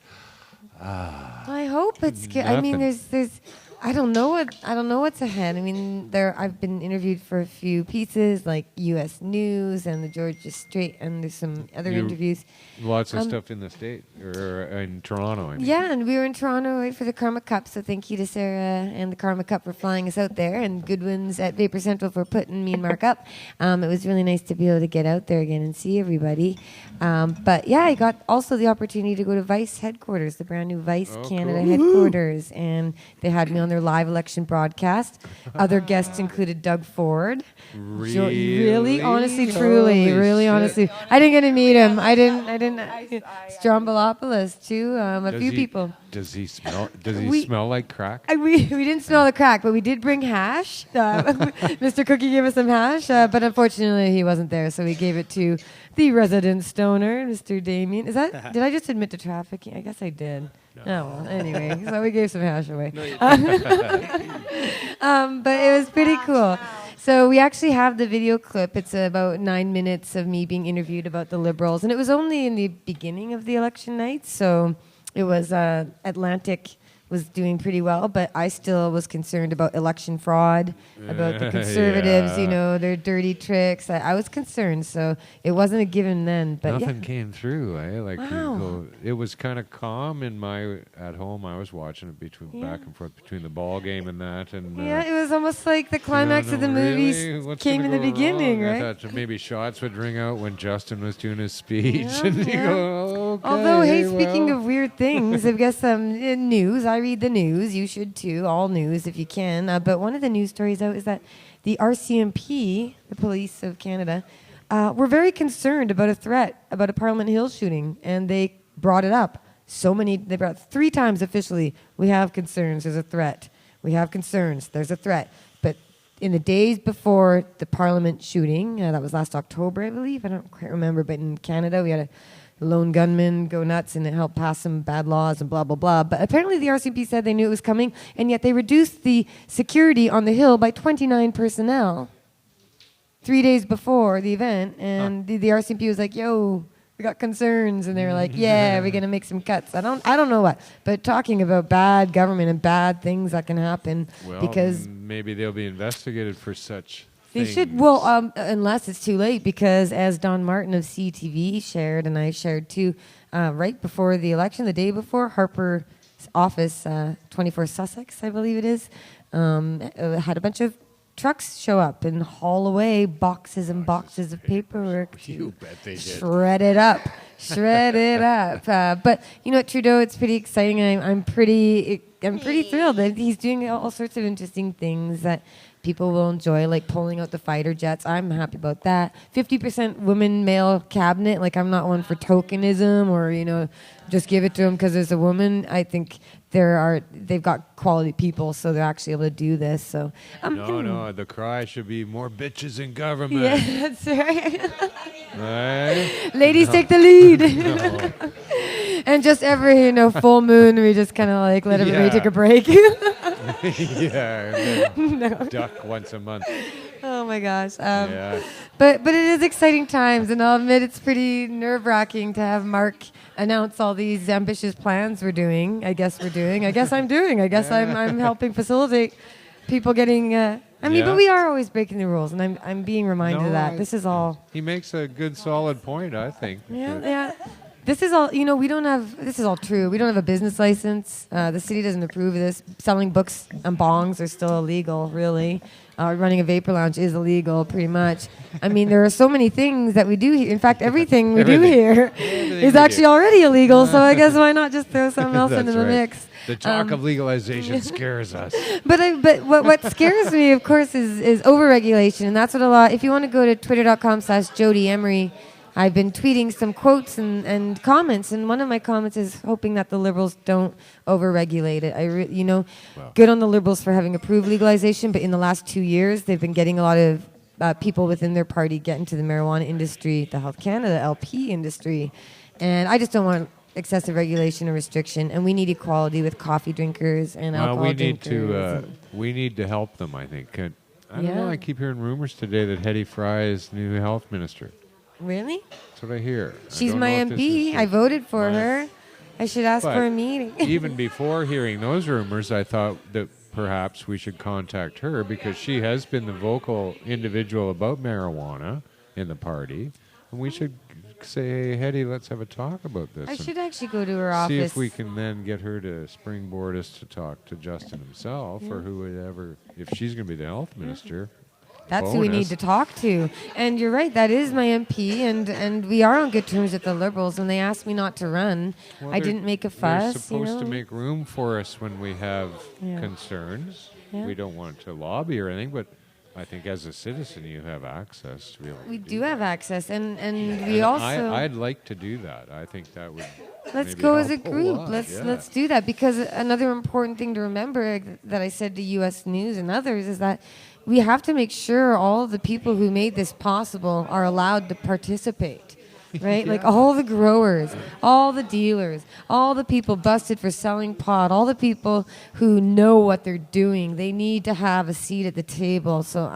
I hope it's good. I mean, there's I don't know what's ahead. I mean, I've been interviewed for a few pieces like U.S. News and the Georgia Strait, and there's some other interviews. Lots of stuff in the state or in Toronto. I mean. Yeah, and we were in Toronto right for the Karma Cup, so thank you to Sarah and the Karma Cup for flying us out there, and Goodwin's at Vapor Central for putting me and Marc up. It was really nice to be able to get out there again and see everybody. But yeah, I got also the opportunity to go to Vice headquarters, the brand new Vice Canada headquarters, and they had me on their live election broadcast. Other guests included Doug Ford. Really, honestly, truly, really, honestly. I didn't get to meet him. I didn't. Strombolopoulos too. A few people. Does he smell? Does he smell like crack? We didn't smell the crack, but we did bring hash. Mr. Cookie gave us some hash, but unfortunately he wasn't there, so we gave it to the resident stoner, Mr. Damien. Did I just admit to trafficking? I guess I did. No. Oh, well, anyway, so we gave some hash away. But it was pretty cool. So we actually have the video clip. It's about 9 minutes of me being interviewed about the Liberals. And it was only in the beginning of the election night. So it was Atlantic was doing pretty well, but I still was concerned about election fraud, about the conservatives, Yeah. you know, their dirty tricks. I was concerned, so it wasn't a given then. But Nothing yeah. came through. Like Wow. it was kind of calm in my at home. I was watching it back and forth between the ball game and that, and Yeah, it was almost like the climax of the movies came in the beginning, right? I thought maybe shots would ring out when Justin was doing his speech, Yeah, and you yeah. go, okay. Although, hey, speaking well." of weird things, I guess news. I read the news. You should too. All news if you can. But one of the news stories out is that the RCMP, the police of Canada, were very concerned about a threat about a Parliament Hill shooting, and they brought it up. They brought 3 times officially. We have concerns. There's a threat. We have concerns. There's a threat. But in the days before the Parliament shooting, that was last October, I believe. I don't quite remember. But in Canada, we had a lone gunman go nuts and it helped pass some bad laws and blah, blah, blah. But apparently the RCMP said they knew it was coming, and yet they reduced the security on the Hill by 29 personnel 3 days before the event. And the RCMP was like, yo, we got concerns. And they were like, yeah, we're going to make some cuts. I don't know what. But talking about bad government and bad things that can happen Well, because maybe they'll be investigated for such. they things. should, well, unless it's too late, because as Don Martin of CTV shared, and I shared too, right before the election, the day before, Harper's office, 24 Sussex, I believe it is, had a bunch of trucks show up and haul away boxes and boxes of paperwork You bet they did. shred it up. But you know what, Trudeau, it's pretty exciting. I'm pretty thrilled that he's doing all sorts of interesting things that people will enjoy, like pulling out the fighter jets. I'm happy about that. 50% women male cabinet. Like, I'm not one for tokenism or, you know, just give it to them because there's a woman. I think they've got quality people, so they're actually able to do this. So No, the cry should be more bitches in government. yeah, that's right. Right? Ladies take the lead. No. And just every full moon, we just kind of like let everybody Yeah. take a break. Yeah. And then duck once a month. Oh my gosh. Yeah. But it is exciting times, and I'll admit it's pretty nerve-wracking to have Marc announce all these ambitious plans we're doing. I guess I'm helping facilitate people getting. Yeah. But we are always breaking the rules, and I'm being reminded of that. This is all. He makes a good, solid point, I think. Yeah. This is all, this is all true. We don't have a business license. The city doesn't approve of this. Selling books and bongs are still illegal, really. Running a vapor lounge is illegal, pretty much. I mean, there are so many things that we do here. In fact, everything we do here is actually already illegal, so I guess why not just throw something else into the mix? The talk of legalization scares us. But what scares me, of course, is overregulation, and that's what if you want to go to twitter.com/Jody Emery, I've been tweeting some quotes and comments, and one of my comments is hoping that the Liberals don't overregulate it. Good on the Liberals for having approved legalization, but in the last 2 years, they've been getting a lot of people within their party get into the marijuana industry, the Health Canada, LP industry, and I just don't want excessive regulation or restriction, and we need equality with coffee drinkers and alcohol drinkers. We need to help them, I think. I don't know, I keep hearing rumors today that Hetty Fry is new health minister. Really? That's what I hear. She's my MP. I voted for her. I should ask for a meeting. Even before hearing those rumors, I thought that perhaps we should contact her because she has been the vocal individual about marijuana in the party. And we should say, hey, Hetty, let's have a talk about this. I should actually go to her office. See if we can then get her to springboard us to talk to Justin himself or whoever, if she's going to be the health minister. That's who we need to talk to. And you're right, that is my MP, and we are on good terms with the Liberals. When they asked me not to run, I didn't make a fuss. They're supposed to make room for us when we have concerns. Yeah. We don't want to lobby or anything, but I think as a citizen you have access to be able to We do do that. have access, and we also... I'd like to do that. I think that would... Let's maybe go as a help group. lot. Let's do that, because another important thing to remember that I said to U.S. News and others is that we have to make sure all of the people who made this possible are allowed to participate, right? Like all the growers, all the dealers, all the people busted for selling pot, all the people who know what they're doing. They need to have a seat at the table. So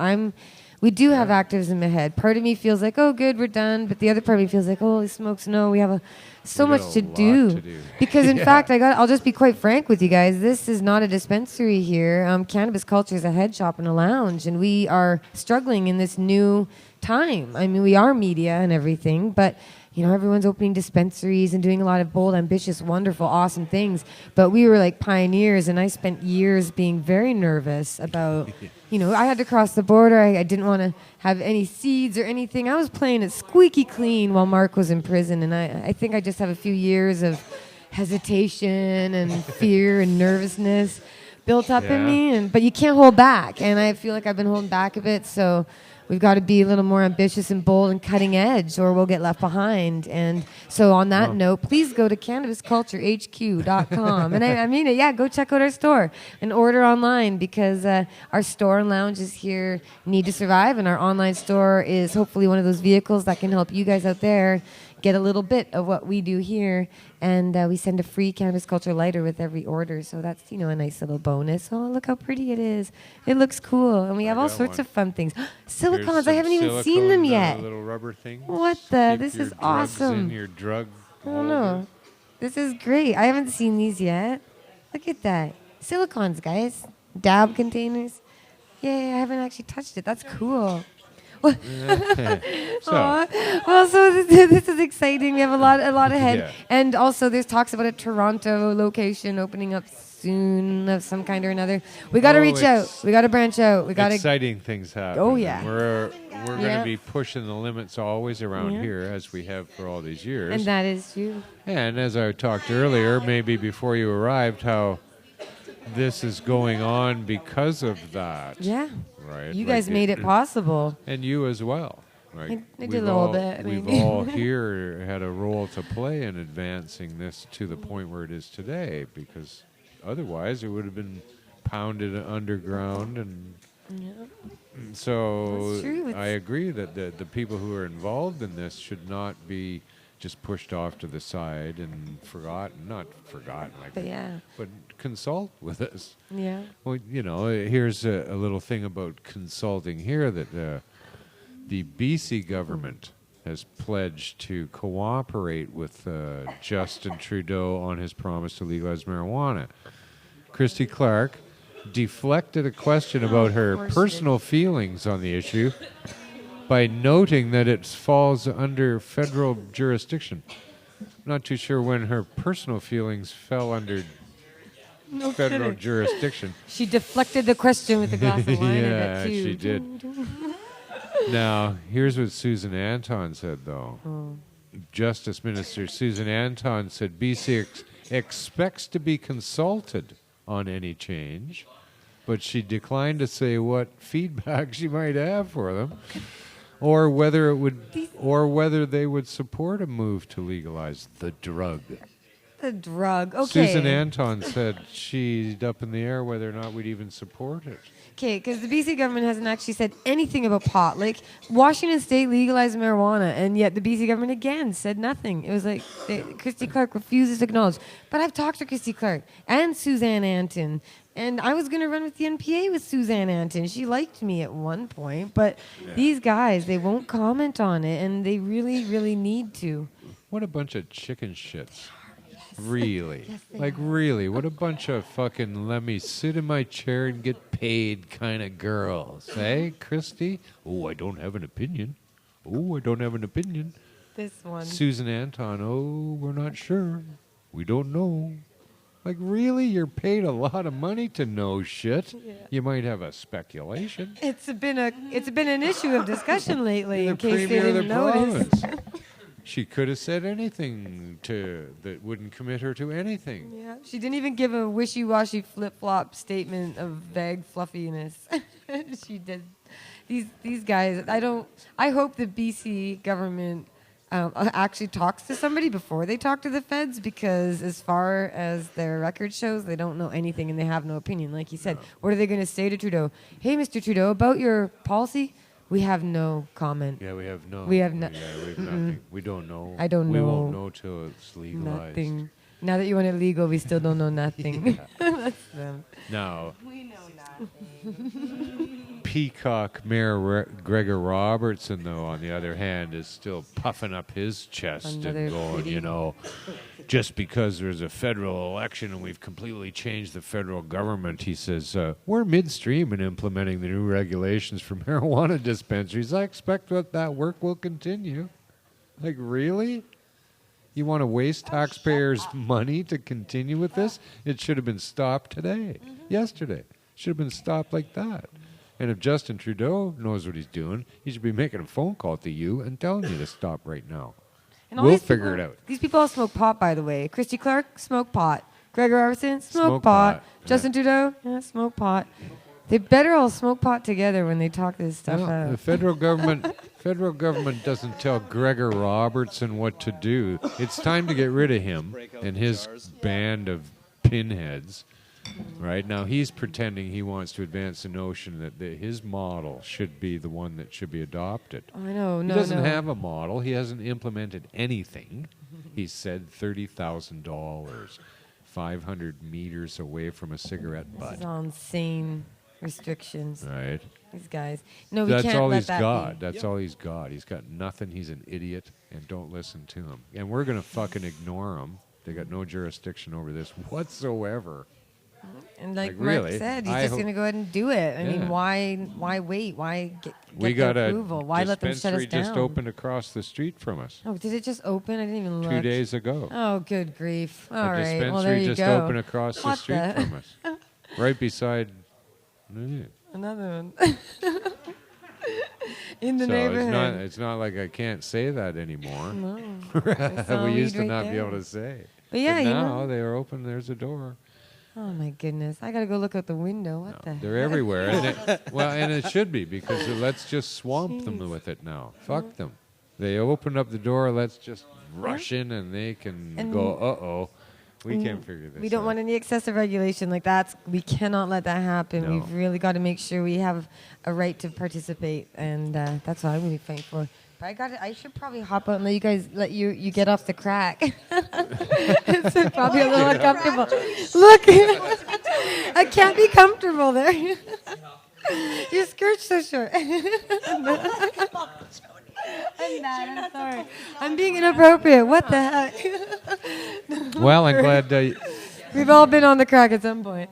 we do have activism ahead. Part of me feels like, oh, good, we're done. But the other part of me feels like, holy smokes, no, we have so We got much a to lot do. to do. Because in Yeah. fact, I'll just be quite frank with you guys. This is not a dispensary here. Cannabis Culture is a head shop and a lounge, and we are struggling in this new time. I mean, we are media and everything, but you know, everyone's opening dispensaries and doing a lot of bold, ambitious, wonderful, awesome things. But we were like pioneers, and I spent years being very nervous about, you know, I had to cross the border. I didn't want to have any seeds or anything. I was playing it squeaky clean while Marc was in prison, and I think I just have a few years of hesitation and fear and nervousness built up in me. But you can't hold back, and I feel like I've been holding back a bit, so we've got to be a little more ambitious and bold and cutting edge, or we'll get left behind. And so on that note, please go to cannabisculturehq.com. And I mean it, yeah, go check out our store and order online, because our store and lounge is here, need to survive, and our online store is hopefully one of those vehicles that can help you guys out there get a little bit of what we do here. And we send a free Cannabis Culture lighter with every order. So that's, you know, a nice little bonus. Oh, look how pretty it is. It looks cool. And we have all sorts of fun things. Silicons, I haven't even seen them yet. Little rubber things. What the? Keep This your is drugs awesome. In your drug I don't know. This is great. I haven't seen these yet. Look at that. Silicons, guys. Dab containers. Yay, I haven't actually touched it. That's cool. So, Well, so this is exciting. We have a lot ahead, Yeah. and also there's talks about a Toronto location opening up soon of some kind or another. We got to reach out. We got to branch out. We got to. exciting things happen. Oh, yeah. We're going Yeah. to be pushing the limits always around here, as we have for all these years. And that is true. And as I talked earlier, maybe before you arrived, how this is going on because of that. Yeah. Right. You Like guys made it possible. And you as well. Right. I did a little bit, I We've mean. all here had a role to play in advancing this to the point where it is today, because otherwise it would have been pounded underground. And so That's true. I agree that the people who are involved in this should not be just pushed off to the side and not forgotten, but consult with us. Yeah. Well, you know, here's a little thing about consulting here, that the BC government has pledged to cooperate with Justin Trudeau on his promise to legalize marijuana. Christy Clark deflected a question about her personal feelings on the issue by noting that it falls under federal jurisdiction. Not too sure when her personal feelings fell under federal jurisdiction. She deflected the question with a glass of wine. Yeah, she did. Now, here's what Susan Anton said, though. Justice Minister Susan Anton said BC expects to be consulted on any change, but she declined to say what feedback she might have for them, or whether they would support a move to legalize the drug. The drug. Okay. Susan Anton said she's up in the air whether or not we'd even support it. Okay, because the BC government hasn't actually said anything about pot. Like, Washington State legalized marijuana, and yet the BC government again said nothing. It was like Christy Clark refuses to acknowledge. But I've talked to Christy Clark and Suzanne Anton, and I was going to run with the NPA with Suzanne Anton. She liked me at one point, but these guys, they won't comment on it, and they really, really need to. What a bunch of chicken shits. Really? Really? What a bunch of fucking let me sit in my chair and get paid kind of girls. Hey, Christy? Oh, I don't have an opinion. This one. Susan Anton, oh, we're not sure. We don't know. Like, really? You're paid a lot of money to know shit. Yeah. You might have a speculation. It's been an issue of discussion lately, in case they Premier of the didn't notice. province. She could have said anything that wouldn't commit her to anything. Yeah, she didn't even give a wishy-washy flip-flop statement of vague fluffiness. She did. These guys. I hope the BC government actually talks to somebody before they talk to the feds, because as far as their record shows, they don't know anything and they have no opinion. Like you said, what are they going to say to Trudeau? Hey, Mr. Trudeau, about your policy. We have no comment. Yeah, we have no. We have no. Yeah, we have nothing. We don't know. I don't know. We won't know till it's legalized. Nothing. Now that you want it legal, we still don't know nothing. That's them. Now, We know nothing. peacock Mayor Gregor Robertson, though, on the other hand, is still puffing up his chest Another and going, pretty- just because there's a federal election and we've completely changed the federal government, he says, we're midstream in implementing the new regulations for marijuana dispensaries. I expect that work will continue. Like, really? You want to waste taxpayers' money to continue with this? It should have been stopped today, yesterday. Should have been stopped like that. And if Justin Trudeau knows what he's doing, he should be making a phone call to you and telling you to stop right now. And all We'll these figure people- it out. These people all smoke pot, by the way. Christy Clark, smoke pot. Gregor Robertson, smoke Smoke pot. pot, yeah. Justin Trudeau, smoke pot. They better all smoke pot together when they talk this stuff No, out. the federal government doesn't tell Gregor Robertson what to do. It's time to get rid of him and his band of pinheads. Right now, he's pretending he wants to advance the notion that his model should be the one that should be adopted. I know, He no, doesn't no. have a model. He hasn't implemented anything. He said $30,000, 500 meters away from a cigarette This butt. is all insane restrictions. Right. These guys. No, we That's can't all let he's that got. be. That's all he's got. He's got nothing. He's an idiot, and don't listen to him. And we're going to fucking ignore him. They got no jurisdiction over this whatsoever. And like Like, Marc really? said, he's I just hope- going to go ahead and do it. I Yeah. mean, why wait? Why get We their got a approval? Why let them shut us dispensary down? just opened across the street from us Oh, did it just open? I didn't even look. 2 days ago. Oh, good grief. All a right. dispensary Well, there you just go. opened across the What street the- from us, right beside. Another one. In the So neighborhood. it's not like I can't say that anymore. No. It's all We used to right not there. be able to say. But yeah, you now know. they are open. There's a door. Oh my goodness! I gotta go look out the window. What the? They're everywhere. And it should be, because let's just swamp them with it now. Fuck them. They open up the door. Let's just rush in, and they can And- go. Uh-oh, we can't figure this. We don't out. want any excessive regulation like that. We cannot let that happen. No. We've really got to make sure we have a right to participate, and that's what I'm really fighting for. But I should probably hop out and let you get off the crack. It's probably a little uncomfortable. Look, I can't be comfortable there. Your skirt's so short. I'm sorry. I'm being inappropriate. What the heck? Well, I'm glad. We've all been on the crack at some point.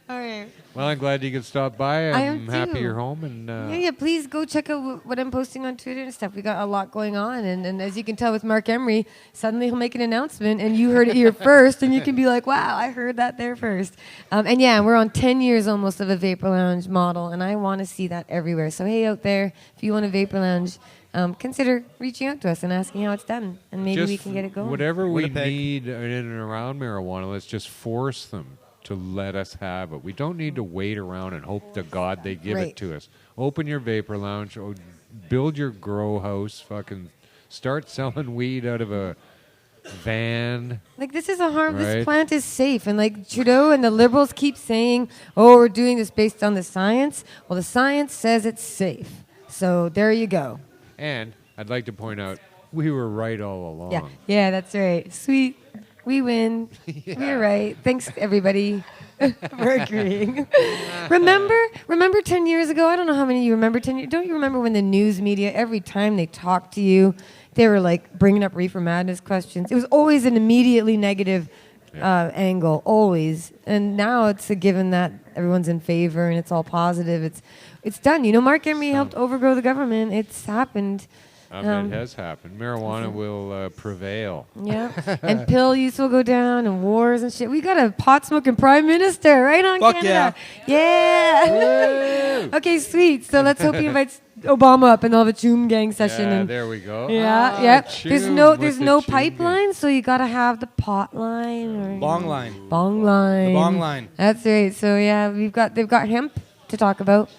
All right. Well, I'm glad you could stop by. I I'm am happy too. you're home, and Yeah, please go check out what I'm posting on Twitter and stuff. We got a lot going on, and as you can tell with Marc Emery, suddenly he'll make an announcement, and you heard it here first, and you can be like, wow, I heard that there first. And yeah, we're on 10 years almost of a Vapor Lounge model, and I want to see that everywhere. So hey, out there, if you want a Vapor Lounge, consider reaching out to us and asking how it's done, and maybe we just can get it going. whatever we Winnipeg. need in and around marijuana, let's just force them to let us have it. We don't need to wait around and hope to God they give Right. it to us. Open your Vapor Lounge, build your grow house, fucking start selling weed out of a van. Like, this is a harm. This Right. plant is safe. And like Trudeau and the Liberals keep saying, oh, we're doing this based on the science. Well, the science says it's safe. So there you go. And I'd like to point out, we were right all along. Yeah. Yeah, that's right. Sweet. We win. We're right. Thanks, everybody, for agreeing. remember 10 years ago? I don't know how many of you remember 10 years. Don't you remember when the news media, every time they talked to you, they were like bringing up reefer madness questions? It was always an immediately negative angle, always. And now it's a given that everyone's in favor and it's all positive. It's done. You know, Marc Emery helped overgrow the government. It's happened. It has happened. Marijuana will prevail. Yeah, and pill use will go down, and wars and shit. We got a pot smoking prime minister, right on Fuck Canada. Yeah. Okay, sweet. So let's hope he invites Obama up and they'll have a Choom Gang session. Yeah, and there we go. yeah, yeah. There's Choom there's with the no Choom Gang. pipeline, so you gotta have the pot line or Bong line. bong line. The bong line. That's right. So yeah, they've got hemp to talk about.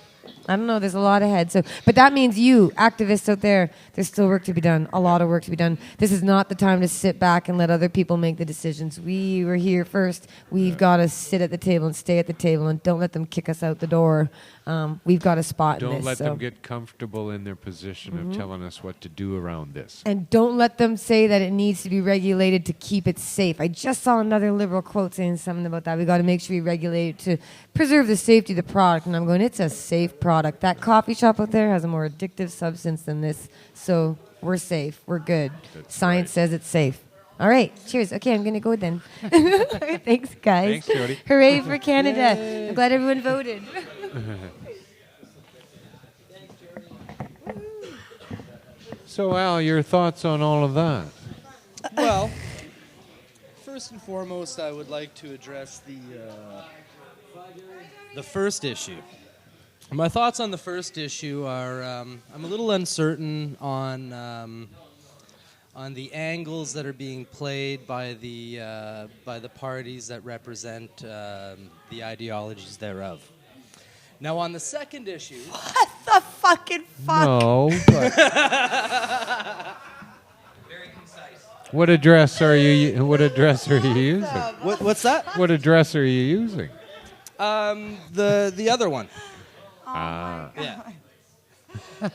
I don't know. There's a lot ahead. So, but that means you, activists out there, there's still work to be done. A lot of work to be done. This is not the time to sit back and let other people make the decisions. We were here first. We've got to sit at the table and stay at the table, and don't let them kick us out the door. we've got a spot in Don't this. let so. them get comfortable in their position of telling us what to do around this. And don't let them say that it needs to be regulated to keep it safe. I just saw another liberal quote saying something about that. We got to make sure we regulate it to preserve the safety of the product. And I'm going, it's a safe product. That coffee shop out there has a more addictive substance than this. So we're safe. We're good. That's Science right. says it's safe. All right. Cheers. Okay, I'm going to go then. Thanks, guys. Thanks, Jody. Hooray for Canada. I'm glad everyone voted. So, Al, your thoughts on all of that? Well, first and foremost, I would like to address the first issue. My thoughts on the first issue are I'm a little uncertain on the angles that are being played by the parties that represent the ideologies thereof. Now, on the second issue, What the fucking fuck? No, but Very concise. what address are you? What address are you using? what's that? What address are you using? The other one. Ah, Yeah. I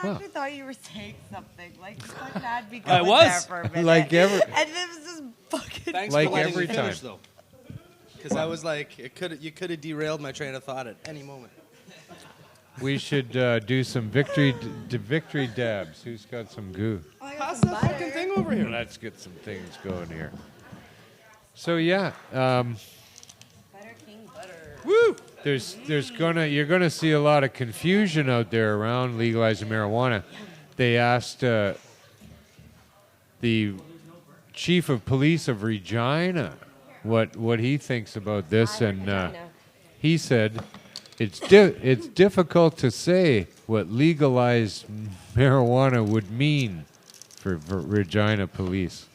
actually thought you were saying something. Like, you fucking had me I going was. there for a minute. like every. And it was just fucking... Thanks Like for letting every me finish, time. though. Because I was like, you could have derailed my train of thought at any moment. We should do some victory dabs. Who's got some goo? Pass that fucking thing over here. Let's get some things going here. So yeah, Butter King butter. Woo! you're gonna see a lot of confusion out there around legalizing marijuana. They asked the chief of police of Regina what he thinks about this, and he said it's difficult to say what legalized marijuana would mean for Regina police.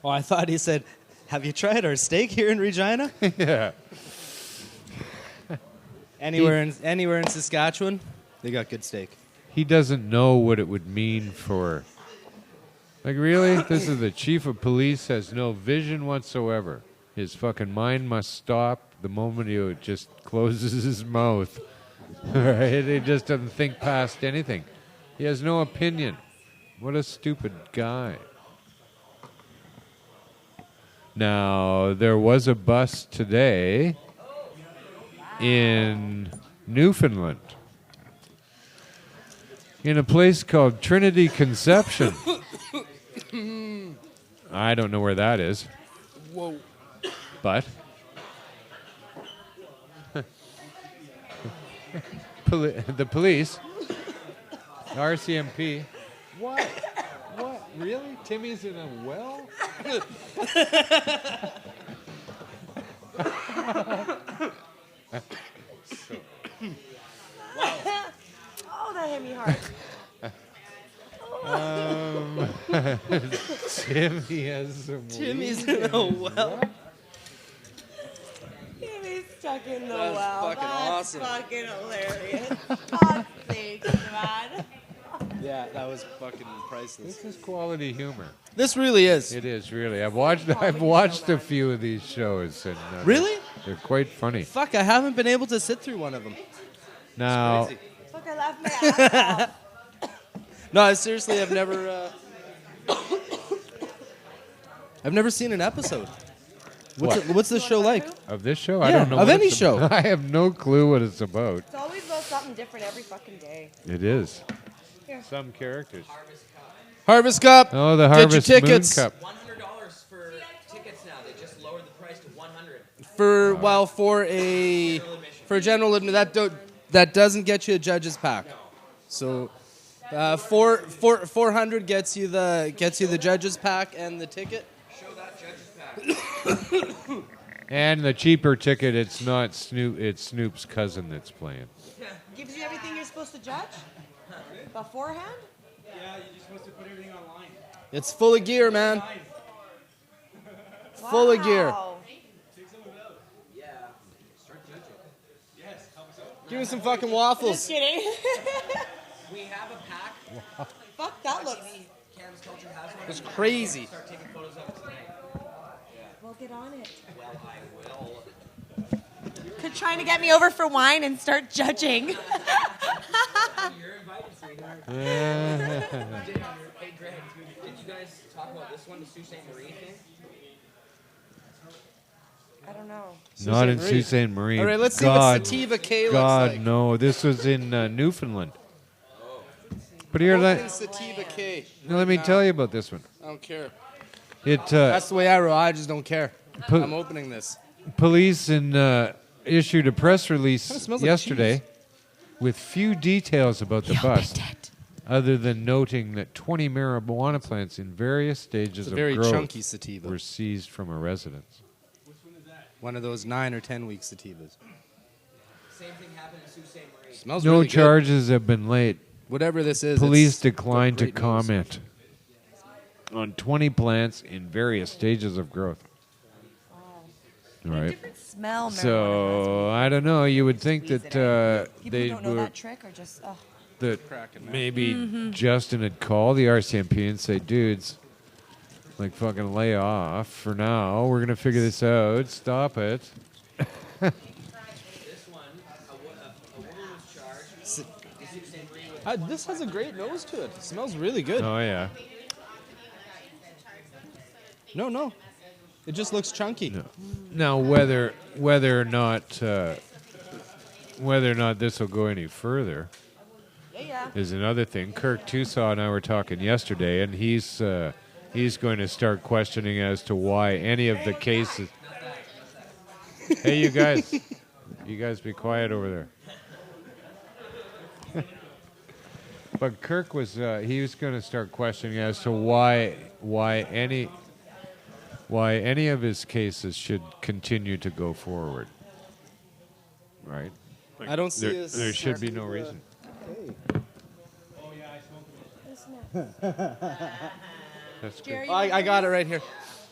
Oh, I thought he said, have you tried our steak here in Regina? Yeah. Anywhere in Saskatchewan, they got good steak. He doesn't know what it would mean for. Like, really? This is the chief of police, has no vision whatsoever. His fucking mind must stop the moment he just closes his mouth. Right? He just doesn't think past anything. He has no opinion. What a stupid guy. Now, there was a bust today in Newfoundland, in a place called Trinity Conception. I don't know where that is. Whoa. But the police, RCMP. What? What? Really? Timmy's in a well? Oh, that hit me hard. Timmy has some Timmy's weed. in a well. Timmy's stuck in the That's well. fucking That's awesome. fucking hilarious. God's sakes, man. Yeah, that was fucking priceless. This is quality humor. This really is. It is really. I've watched a few of these shows, and Really? they're quite funny. Fuck, I haven't been able to sit through one of them. Now, Crazy. Fuck, I laughed my ass off. No, I seriously have never. I've never seen an episode. What's this show like? of this show, I Yeah, don't know of what any it's show. about. I have no clue what it's about. It's always about something different every fucking day. It is. Here. Some characters. Harvest Cup. Oh, the Get your Harvest Moon tickets. Cup. $100 for tickets now. They just lowered the price to $100. For general admission that doesn't get you a judge's pack. So, 400 gets you the judge's pack and the ticket. Show that judge's pack. And the cheaper ticket, it's not Snoop. It's Snoop's cousin that's playing. Gives you everything you're supposed to judge? Beforehand? Yeah, you're just supposed to put everything online. It's full of gear, man. Full of gear. Wow. Yeah. Start judging. Yes, help us out. Give me some fucking Just waffles. kidding. We have a pack. Fuck, that looks... Cannabis Culture has one. It's crazy. Start taking photos of it tonight. Well, get on it. Well, I will. trying to get me over for wine and start judging. You're invited, sweetheart. Yeah. Hey, Greg, did you guys talk about this one, the Sault Ste. Marie thing? I don't know. Not in Sault Ste. Marie. All right, let's see God, what Sativa K looks God, like. no. This was in Newfoundland. But here, Open Sativa K. let me tell you about this one. I don't care. That's the way I roll. I just don't care. Pu- I'm opening this. Police issued a press release Kinda smells like yesterday cheese. with few details about the bust, other than noting that 20 marijuana plants in various stages It's a of very growth chunky sativa. were seized from a residence. One of those 9 or 10 week sativas. Same thing happened in Sault Ste. Marie. Smells No really good. charges have been laid. Whatever this is. Police it's declined to got great nose. comment on 20 plants in various stages of growth. All right. Different smell. marijuana So I don't know. You would think Squeeze that it in. People they who don't know were that trick or just. Oh. that Cracking, man. maybe Justin had called the RCMP and say, "Dudes, like fucking lay off for now. We're gonna figure this out. Stop it." This one, a woman was charged in Sault Ste. Marie with This has a great nose to it. It smells really good. Oh yeah. No. It just looks chunky. No. Now whether or not this will go any further is another thing. Kirk Tusaw and I were talking yesterday, and he's going to start questioning as to why any of the cases. Hey, you guys, be quiet over there. But Kirk was he was going to start questioning as to why any of his cases should continue to go forward. Right? I don't see There, us there should be no reason. That's good. Jerry, I got it right here.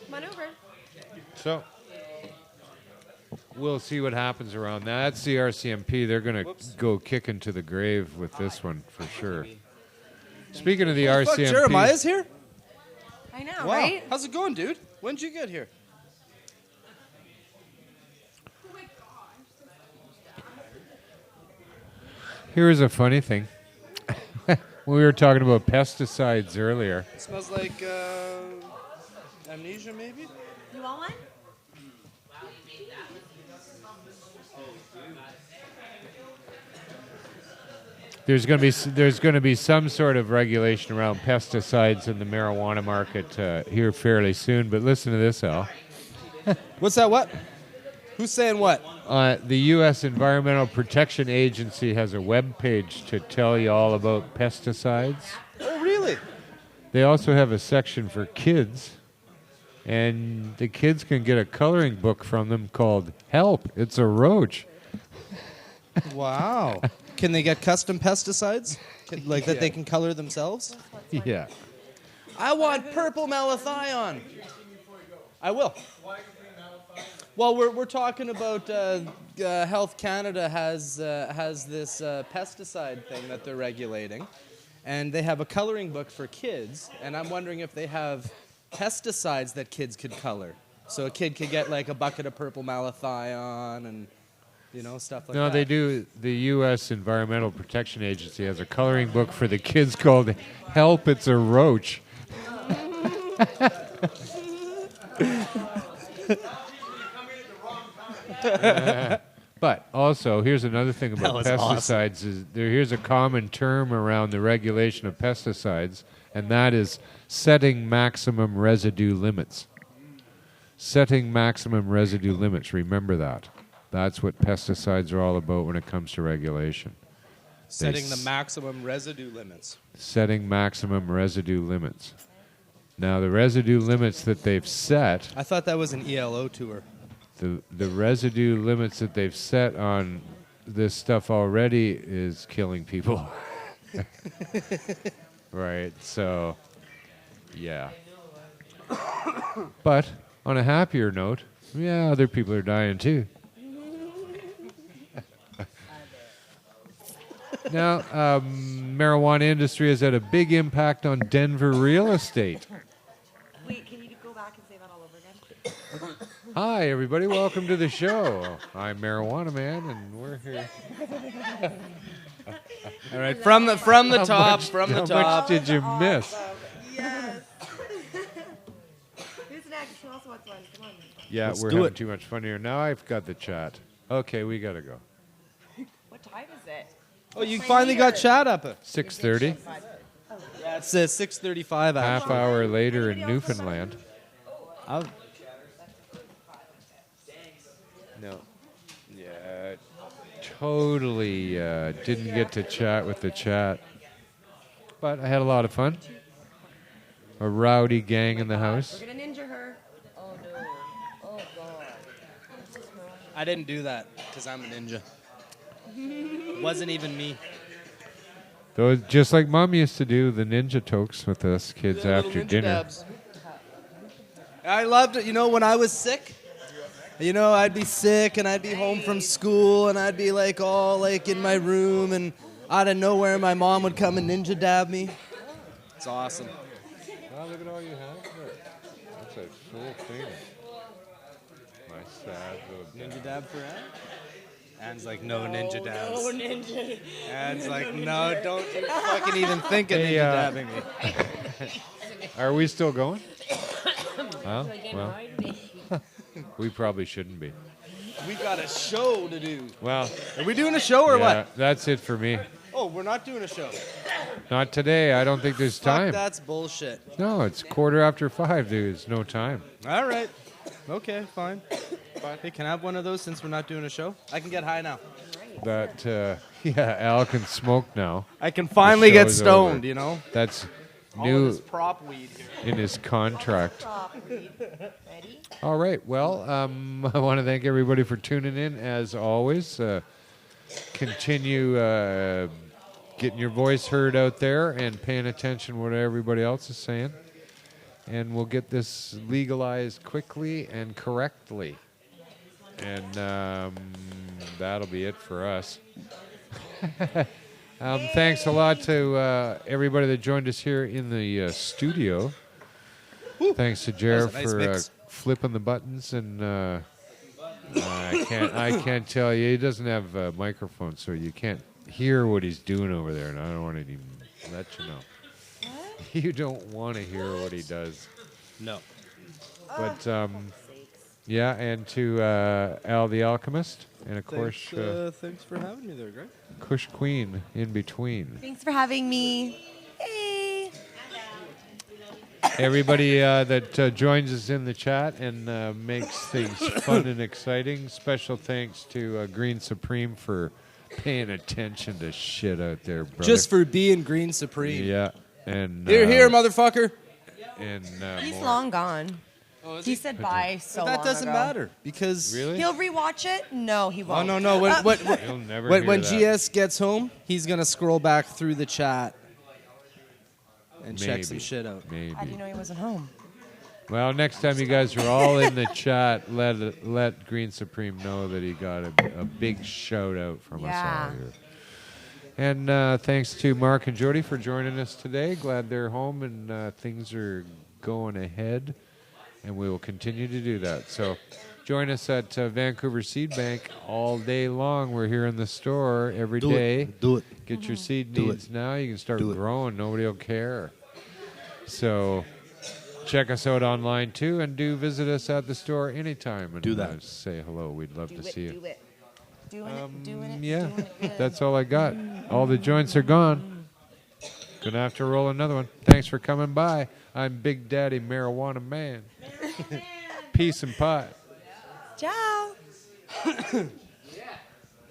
come on over. So we'll see what happens around that. That's the RCMP. They're going to go kicking to the grave with this one for sure. Speaking of the Fuck, RCMP, Jeremiah's here? I know, Wow. right? How's it going, dude? When did you get here? here's a funny thing. We were talking about pesticides earlier. It smells like amnesia, maybe? You want one? There's going to be some sort of regulation around pesticides in the marijuana market here fairly soon. But listen to this, Al. What's that? What? Who's saying what? The U.S. Environmental Protection Agency has a web page to tell you all about pesticides. Oh, really? They also have a section for kids, and the kids can get a coloring book from them called "Help! It's a Roach." Wow. Can they get custom pesticides? Like that they can color themselves? Yeah. I want purple malathion. I will. Well, we're talking about Health Canada has this pesticide thing that they're regulating, and they have a coloring book for kids, and I'm wondering if they have pesticides that kids could color. So a kid could get like a bucket of purple malathion and stuff like that. No, they do. The U.S. Environmental Protection Agency has a coloring book for the kids called "Help! It's a Roach." But also, here's another thing about pesticides: here's a common term around the regulation of pesticides, and that is setting maximum residue limits. Setting maximum residue limits. Remember that. That's what pesticides are all about when it comes to regulation. Setting the maximum residue limits. Setting maximum residue limits. Now, the residue limits that they've set, I thought that was an ELO tour. the residue limits that they've set on this stuff already is killing people. Right, so, yeah. But, on a happier note, yeah, other people are dying too. Now, marijuana industry has had a big impact on Denver real estate. Wait, can you go back and say that all over again? Hi, everybody. Welcome to the show. I'm Marijuana Man, and we're here. All right, from the top. How much did you miss? Yes. Who's next? Who else wants one? Come on. Yeah, Let's we're do having it. too much fun here. Now I've got the chat. Okay, we got to go. What time is it? Oh, you finally got chat up. 6:30. Yeah, it says 6:35 actually. Half hour later in Newfoundland. No. Yeah. Totally didn't get to chat with the chat. But I had a lot of fun. A rowdy gang in the house. We're gonna ninja her. Oh no. Oh god. I didn't do that because I'm a ninja. Wasn't even me. Those, just like Mom used to do, the ninja tokes with us kids The little after ninja dinner. dabs. I loved it. You know, when I was sick, you know, I'd be sick and I'd be home from school and I'd be like all like in my room and out of nowhere my mom would come and ninja dab me. It's awesome. Oh, look at all you have there. That's a full thing. My sad little Ninja dab for Ann? Ann's like, no ninja dabs. No ninja. Ann's like, no, don't you fucking even think of Hey, ninja dabbing me. Are we still going? Huh? Well, we probably shouldn't be. We got a show to do. Well, Are we doing a show or yeah, what? that's it for me. Oh, we're not doing a show. Not today. I don't think there's Fuck, time. that's bullshit. No, it's 5:15. There's no time. All right. Okay, fine. Hey, can I have one of those since we're not doing a show? I can get high now. That, yeah, Al can smoke now. I can finally The get show's stoned, over. you know? That's All of new this prop weed here. in his contract. Ready? All right. Well, I want to thank everybody for tuning in, as always. Continue getting your voice heard out there and paying attention to what everybody else is saying. And we'll get this legalized quickly and correctly. And that'll be it for us. Thanks a lot to everybody that joined us here in the studio. Thanks to Jared That was a for nice mix. flipping the buttons, and I can't tell you. He doesn't have a microphone, so you can't hear what he's doing over there, and I don't want to even let you know. You don't want to hear what he does. No. But yeah, and to Al the Alchemist, and of course Thanks for having me there, Greg. Kush Queen in between. Thanks for having me. Hey. Everybody that joins us in the chat and makes things fun and exciting. Special thanks to Green Supreme for paying attention to shit out there, brother. Just for being Green Supreme. Yeah, and Here, motherfucker. and He's more. long gone. He said bye so But that long doesn't ago. matter because Really? He'll rewatch it? No, he Oh won't. no. You'll never hear When that. GS gets home, he's gonna scroll back through the chat and check some Maybe. shit out. Maybe. How do you know he wasn't home? Well, next time you guys are all in the chat, let Green Supreme know that he got a big shout out from us Yeah. all here. And thanks to Marc and Jody for joining us today. Glad they're home and things are going ahead, and we will continue to do that. So join us at Vancouver Seed Bank all day long. We're here in the store every day. Do it. Get your seed Do needs now. You can start Do it. growing. Nobody will care. So check us out online too, and do visit us at the store anytime and Do that. say hello. We'd love to see you. Do it. Doing it. Yeah, Doing it good. that's all I got. All the joints are gone. Gonna have to roll another one. Thanks for coming by. I'm Big Daddy Marijuana Man. Peace and pot. Ciao.